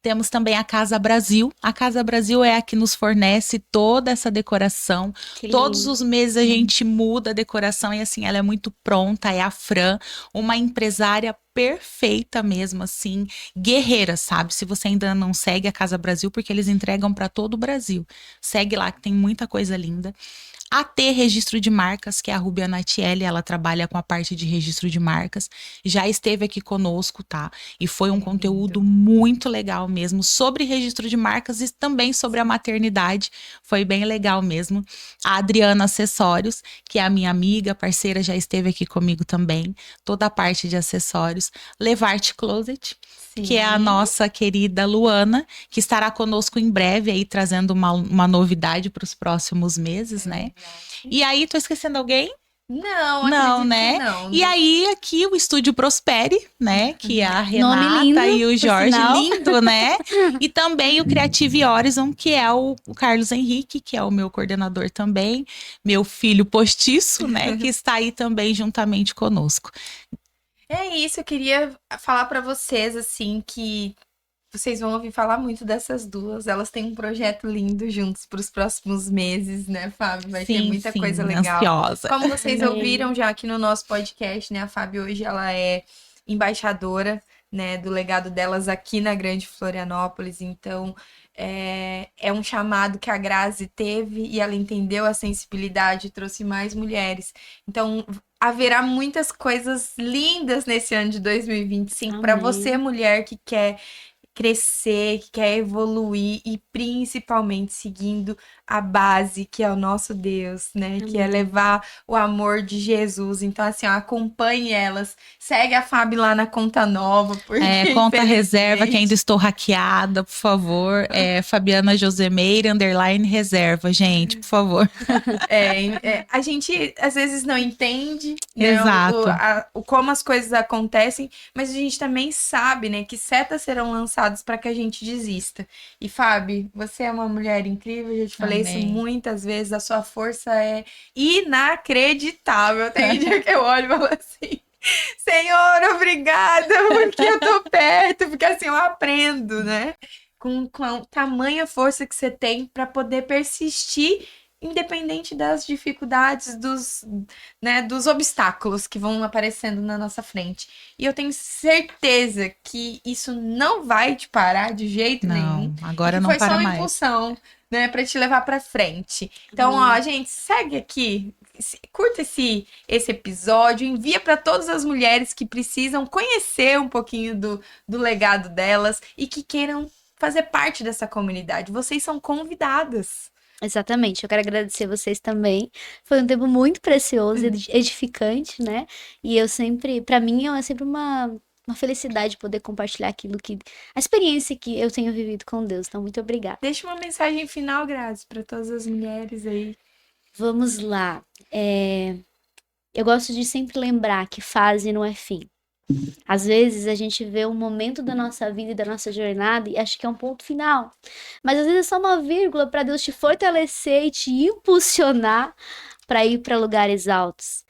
Temos também a Casa Brasil. A Casa Brasil é a que nos fornece toda essa decoração. Que Todos lindo. os meses a gente muda a decoração e assim, ela é muito pronta. É a Fran, uma empresária perfeita mesmo, assim, guerreira, sabe? Se você ainda não segue a Casa Brasil, porque eles entregam para todo o Brasil. Segue lá que tem muita coisa linda. A T Registro de Marcas, que é a Rubia Natielli, ela trabalha com a parte de registro de marcas, já esteve aqui conosco, tá? E foi um conteúdo muito legal mesmo, sobre registro de marcas e também sobre a maternidade, foi bem legal mesmo. A Adriana Acessórios, que é a minha amiga, parceira, já esteve aqui comigo também, toda a parte de acessórios. Levarte Closet, que é a nossa querida Luana, que estará conosco em breve aí, trazendo uma novidade para os próximos meses, né? E aí, tô esquecendo alguém? Não, Não, acredito né? que não. E aí, aqui o Estúdio Prospere, né? Que é a Nome Renata lindo, e o por Jorge, sinal. lindo, né? E também o Creative Horizon, que é o Carlos Henrique, que é o meu coordenador também, meu filho postiço, né? Que está aí também juntamente conosco. É isso, eu queria falar pra vocês, assim, que vocês vão ouvir falar muito dessas duas. Elas têm um projeto lindo juntos pros próximos meses, né, Fábio? Vai ter muita coisa legal. Ansiosa. Como vocês Amém. ouviram já aqui no nosso podcast, né, a Fábio hoje ela é embaixadora, né, do legado delas aqui na Grande Florianópolis. Então, é um chamado que a Grazi teve e ela entendeu a sensibilidade e trouxe mais mulheres. Então, haverá muitas coisas lindas nesse ano de 2025 para você, mulher que quer crescer, que quer evoluir e principalmente seguindo a base, que é o nosso Deus, né? Que é levar o amor de Jesus. Então, assim, ó, acompanhe elas. Segue a Fábio lá na conta nova. Porque, conta reserva, que ainda estou hackeada, por favor. Fabiana Josemeira, _reserva, gente, por favor. A gente, às vezes, não entende, né, Exato. como as coisas acontecem, mas a gente também sabe, né, que setas serão lançadas para que a gente desista. E, Fábio, você é uma mulher incrível, eu já te falei isso muitas vezes, a sua força é inacreditável. Tem dia que eu olho e falo assim, Senhor, obrigada, porque eu tô perto, porque assim eu aprendo, né? Com a tamanha força que você tem para poder persistir, independente das dificuldades, dos obstáculos que vão aparecendo na nossa frente. E eu tenho certeza que isso não vai te parar de jeito nenhum. Agora não para mais. Foi só uma impulsão, né, para te levar para frente. Então, ó, gente, segue aqui, curta esse episódio, envia para todas as mulheres que precisam conhecer um pouquinho do legado delas e que queiram fazer parte dessa comunidade. Vocês são convidadas. Exatamente, eu quero agradecer vocês também. Foi um tempo muito precioso, edificante, né? E eu sempre, para mim, é sempre uma felicidade poder compartilhar a experiência que eu tenho vivido com Deus. Então, muito obrigada. Deixa uma mensagem final, Grazi, para todas as mulheres aí. Vamos lá. Eu gosto de sempre lembrar que fase não é fim. Às vezes a gente vê um momento da nossa vida e da nossa jornada e acha que é um ponto final. Mas às vezes é só uma vírgula para Deus te fortalecer e te impulsionar para ir para lugares altos.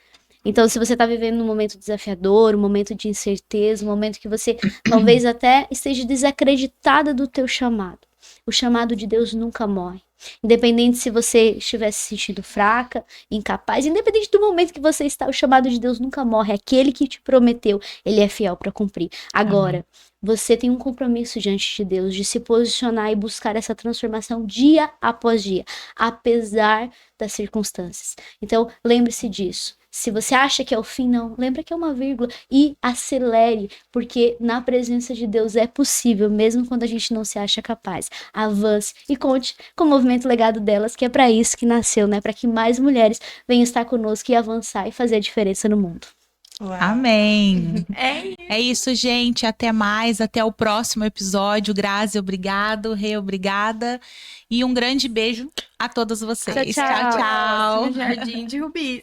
Então, se você está vivendo um momento desafiador, um momento de incerteza, um momento que você talvez até esteja desacreditada do teu chamado, o chamado de Deus nunca morre. Independente se você estiver se sentindo fraca, incapaz, independente do momento que você está, o chamado de Deus nunca morre. Aquele que te prometeu, ele é fiel para cumprir. Agora, você tem um compromisso diante de Deus de se posicionar e buscar essa transformação dia após dia, apesar das circunstâncias. Então, lembre-se disso. Se você acha que é o fim, não. Lembra que é uma vírgula e acelere, porque na presença de Deus é possível, mesmo quando a gente não se acha capaz. Avance e conte com o movimento legado delas, que é para isso que nasceu, né? Para que mais mulheres venham estar conosco e avançar e fazer a diferença no mundo. Uau. Amém. É isso, gente. Até mais. Até o próximo episódio. Grazi, obrigado. Rê, obrigada. E um grande beijo a todos vocês. Tchau, tchau. Tchau, tchau. Jardim de Rubis.